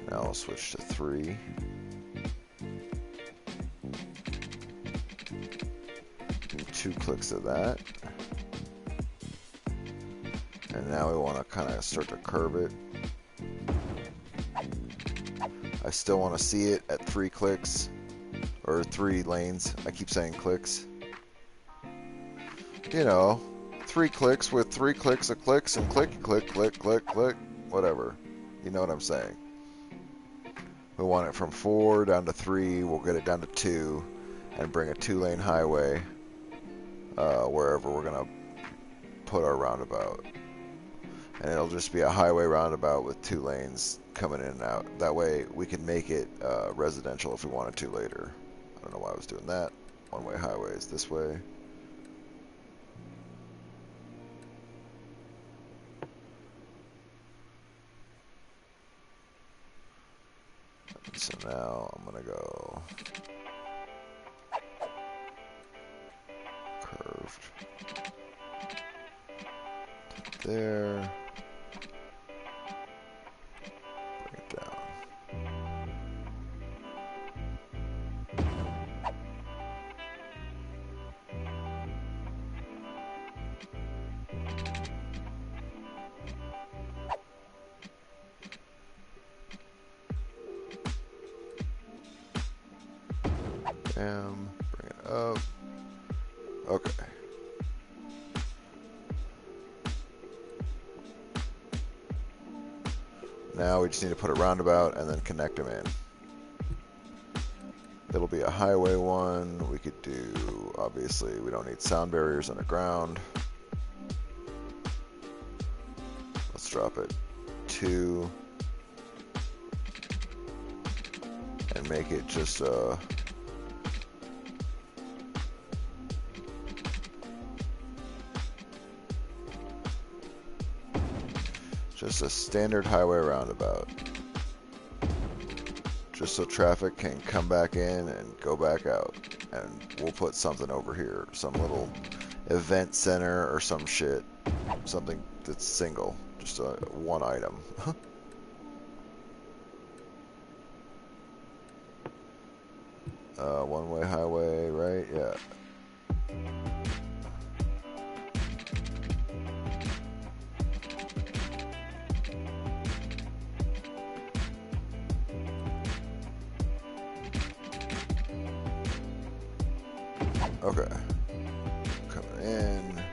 Now I'll switch to 3. Two clicks of that. And now we want to kind of start to curve it. I still want to see it at 3 clicks. Or 3 lanes. I keep saying clicks. You know, 3 clicks with 3 clicks of clicks and click, click, click, click, click. Whatever. You know what I'm saying. We want it from 4 down to 3. We'll get it down to 2 and bring a 2-lane highway wherever we're going to put our roundabout. and it'll just be a highway roundabout with 2 lanes coming in and out. That way we can make it residential if we wanted to later. I don't know why I was doing that. One-way highways this way. So now I'm gonna go curved there, bring it down. Bring it up. Okay. Now we just need to put a roundabout and then connect them in. It'll be a highway one. We could do, obviously, we don't need sound barriers underground. Let's drop it 2 and make it just just a standard highway roundabout, just so traffic can come back in and go back out. And we'll put something over here, some little event center or some shit, something that's single, just one item. One-way highway, right? Yeah. Okay. Coming in.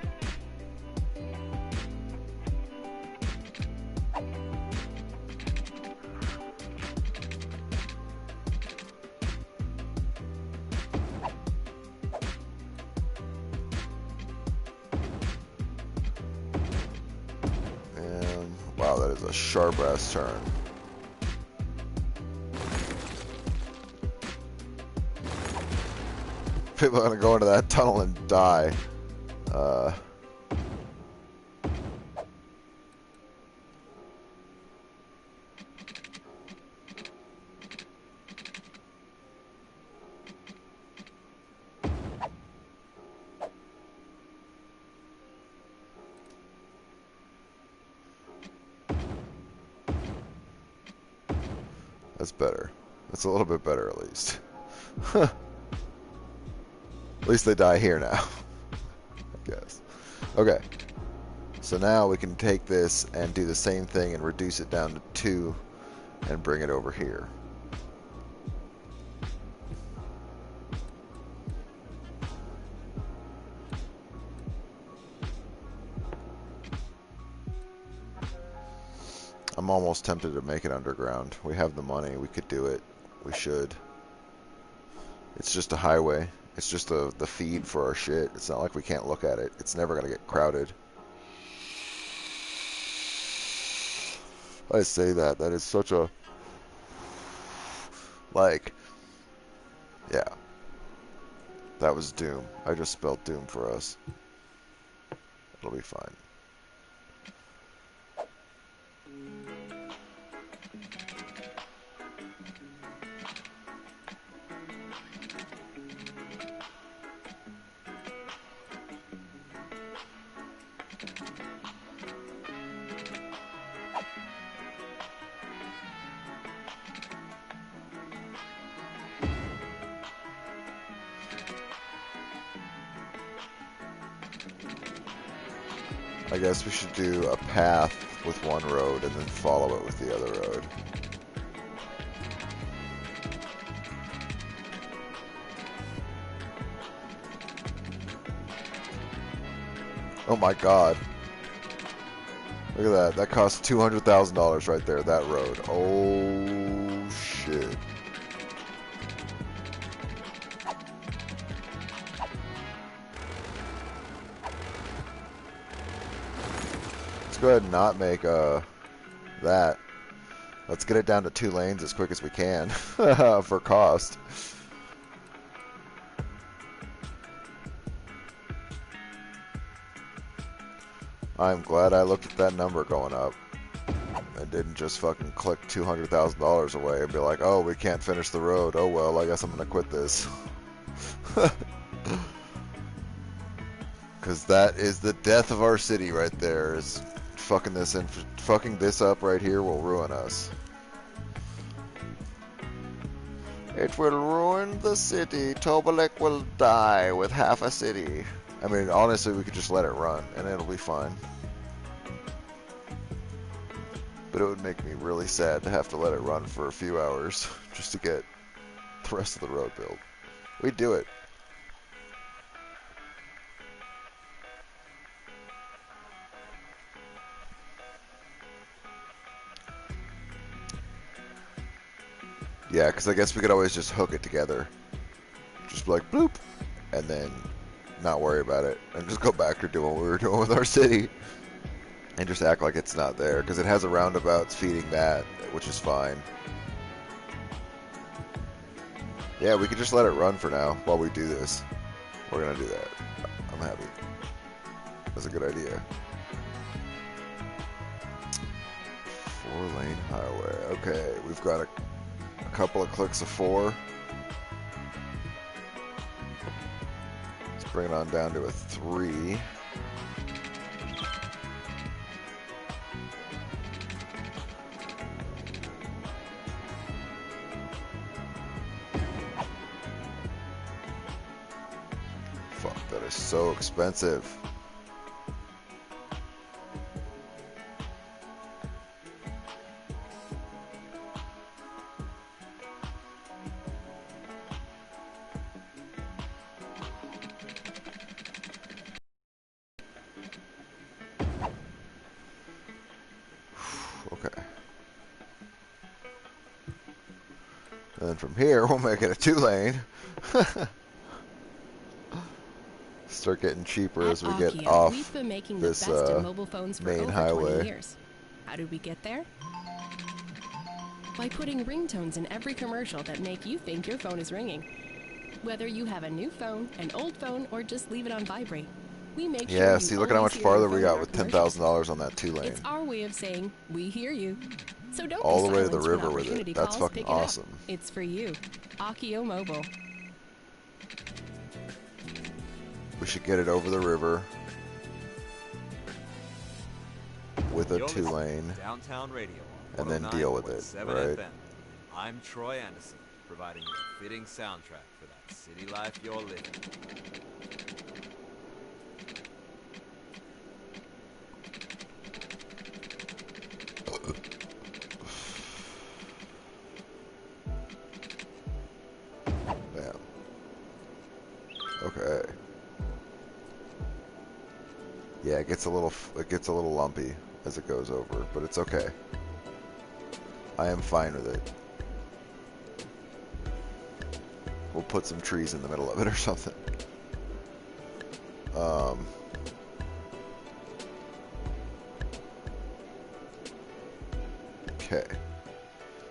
And wow, that is a sharp ass turn. People are gonna go into that tunnel and die. That's better. That's a little bit better, at least. At least they die here now, I guess. Okay, so now we can take this and do the same thing and reduce it down to 2 and bring it over here. I'm almost tempted to make it underground. We have the money, we could do it, we should. It's just a highway. It's just the feed for our shit. It's not like we can't look at it. It's never going to get crowded. I say that. That is such a... Like... Yeah. That was doom. I just spelled doom for us. It'll be fine. I guess we should do a path with one road and then follow it with the other road. Oh my god. Look at that. That cost $200,000 right there, that road. Oh shit. go ahead and not make that. Let's get it down to 2 lanes as quick as we can for cost. I'm glad I looked at that number going up and didn't just fucking click $200,000 away and be like, oh, we can't finish the road. Oh, well, I guess I'm going to quit this. Because that is the death of our city right there. Is fucking this up right here will ruin us. It will ruin the city. Tobelek will die with half a city. I mean, honestly, we could just let it run and it'll be fine. But it would make me really sad to have to let it run for a few hours just to get the rest of the road built. We'd do it. Yeah, because I guess we could always just hook it together. Just be like, bloop, and then not worry about it. And just go back to doing what we were doing with our city. And just act like it's not there. Because it has a roundabout feeding that, which is fine. Yeah, we could just let it run for now while we do this. We're going to do that. I'm happy. That's a good idea. 4-lane highway. Okay, we've got a couple of clicks of 4. Let's bring it on down to a 3. Fuck, that is so expensive. Okay. And then from here, we'll make it a 2-lane. Start getting cheaper as we get Aoeos, off we've been making this the best in mobile phones for main over highway. 20 years. How did we get there? By putting ringtones in every commercial that make you think your phone is ringing. Whether you have a new phone, an old phone, or just leave it on vibrate, we make sure Yeah, you see, look at how always much hear your farther we phone in got our with commercials. $10,000 on that 2-lane. It's our way of saying, we hear you. So don't All be the way to the silenced when river with it. opportunity That's calls, fucking pick it up. awesome. It's for you. Aoeos Mobile. We should get it over the river with a You're listening 2-lane. to Downtown Radio on and then deal with it, 109.7 right? FM. I'm Troy Anderson, providing you a fitting soundtrack for that city life you're living. Bam. Okay. Yeah, it gets a little lumpy as it goes over, but it's okay. I am fine with it. We'll put some trees in the middle of it or something. Okay.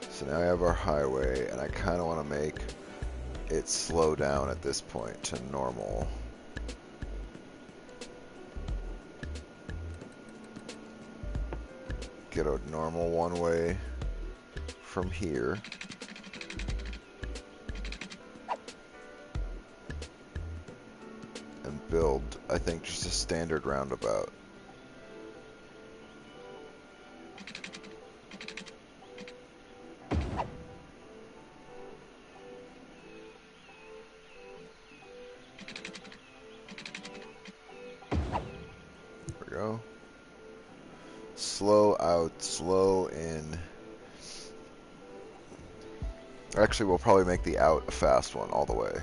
So now I have our highway, and I kind of want to make it slow down at this point to normal. Get a normal one-way from here. And build, I think, just a standard roundabout. There we go. Slow out, slow in. Actually, we'll probably make the out a fast one all the way.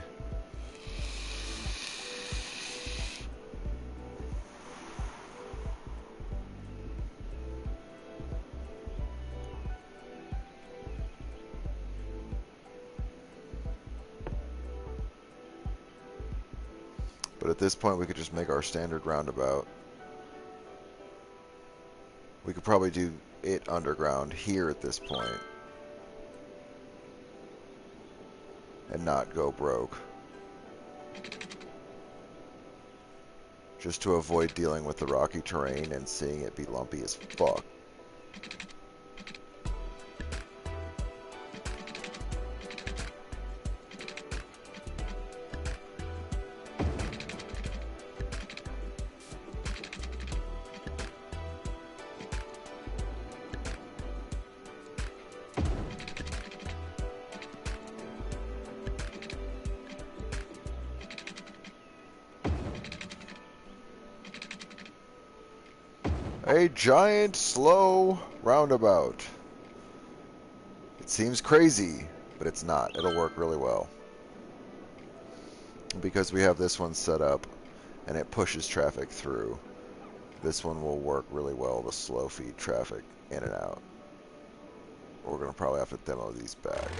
But at this point, we could just make our standard roundabout. We could probably do it underground here at this point and not go broke. Just to avoid dealing with the rocky terrain and seeing it be lumpy as fuck. A giant slow roundabout. It seems crazy, but it's not. It'll work really well. Because we have this one set up and it pushes traffic through. This one will work really well to slow feed traffic in and out. We're going to probably have to demo these back.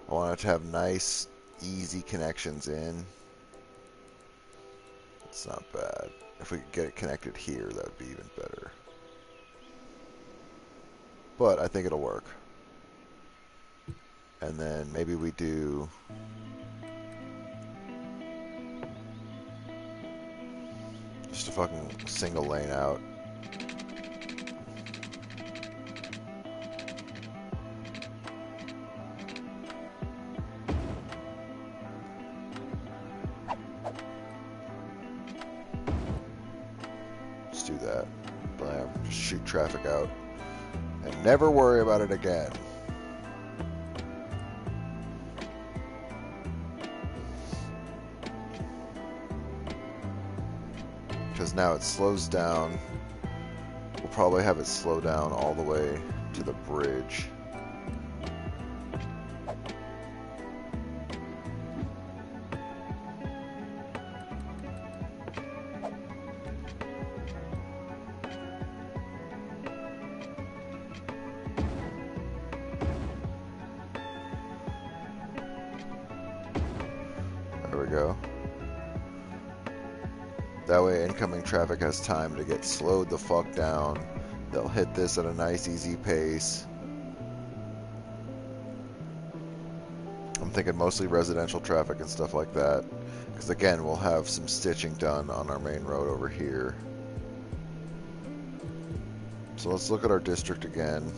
I want it to have nice, easy connections in. It's not bad. If we could get it connected here, that would be even better. But I think it'll work. And then maybe we do... just a fucking single lane out. Just do that. Blam. Just shoot traffic out. And never worry about it again. Because now it slows down. We'll probably have it slow down all the way to the bridge. There we go. That way incoming traffic has time to get slowed the fuck down. They'll hit this at a nice easy pace. I'm thinking mostly residential traffic and stuff like that. Because again, we'll have some stitching done on our main road over here. So let's look at our district again.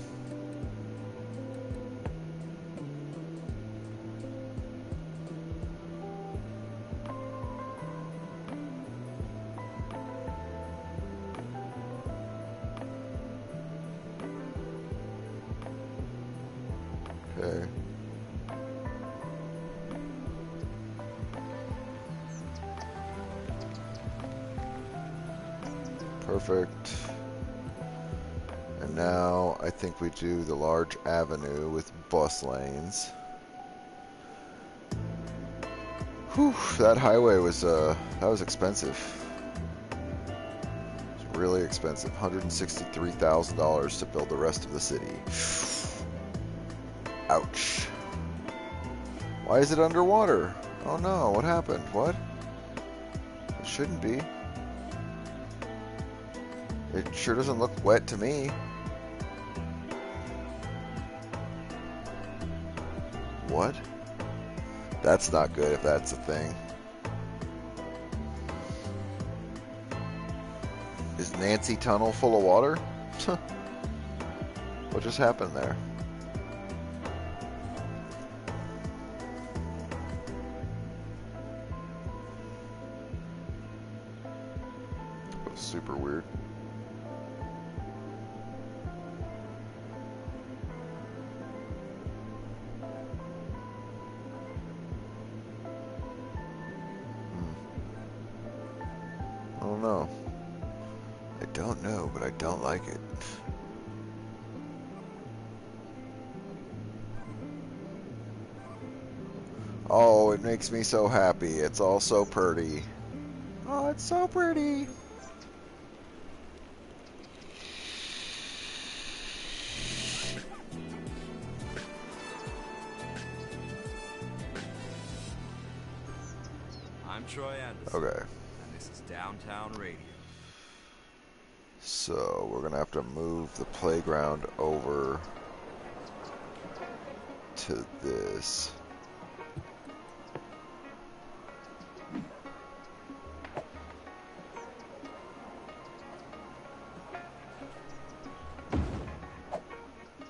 Okay. Perfect. And now I think we do the large avenue with bus lanes. Whew, that highway was that was expensive. It's really expensive. $163,000 to build the rest of the city. Ouch. Why is it underwater? Oh no, what happened? What? It shouldn't be. It sure doesn't look wet to me. What? That's not good if that's a thing. Is Nancy Tunnel full of water? What just happened there? Super weird. I don't know. I don't know, but I don't like it. Oh, it makes me so happy. It's all so pretty. Oh, it's so pretty. I'm Troy Anderson. Okay. And this is Downtown Radio. So we're gonna have to move the playground over to this.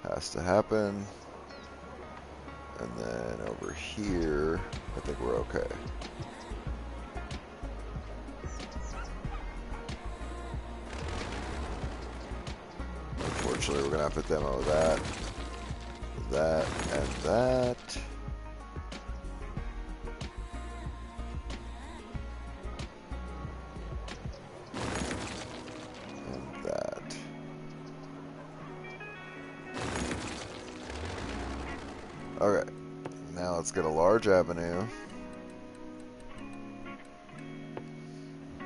Has to happen. And then over here, I think we're okay. Unfortunately, we're gonna have to demo that, and that. And that. Okay, now let's get a large avenue.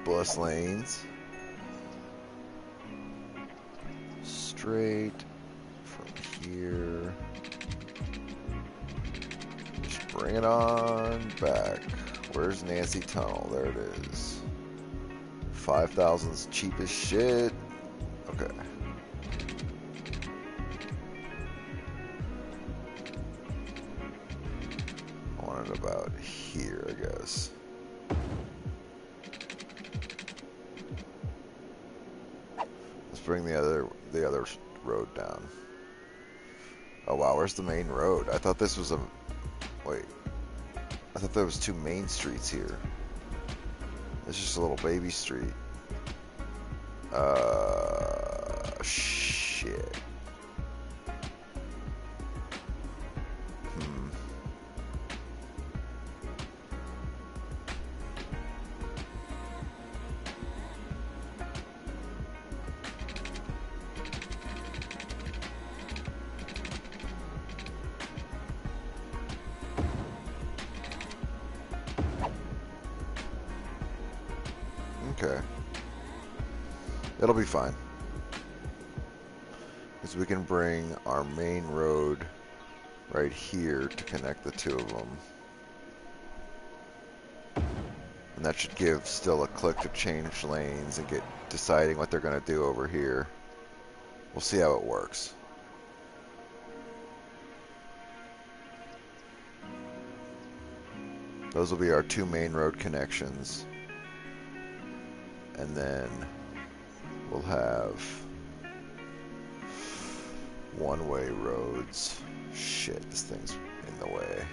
Bus lanes. Straight from here. Just bring it on back. Where's Nancy Tunnel? There it is. 5,000's cheap as shit. Okay. I want it about here, I guess. Let's bring the other road down. Oh wow, where's the main road? I thought this was a... Wait. I thought there was two main streets here. It's just a little baby street. Shit. Okay. It'll be fine. Because we can bring our main road right here to connect the two of them. And that should give still a click to change lanes and get deciding what they're going to do over here. We'll see how it works. Those will be our two main road connections. And then we'll have one-way roads. Shit, this thing's in the way.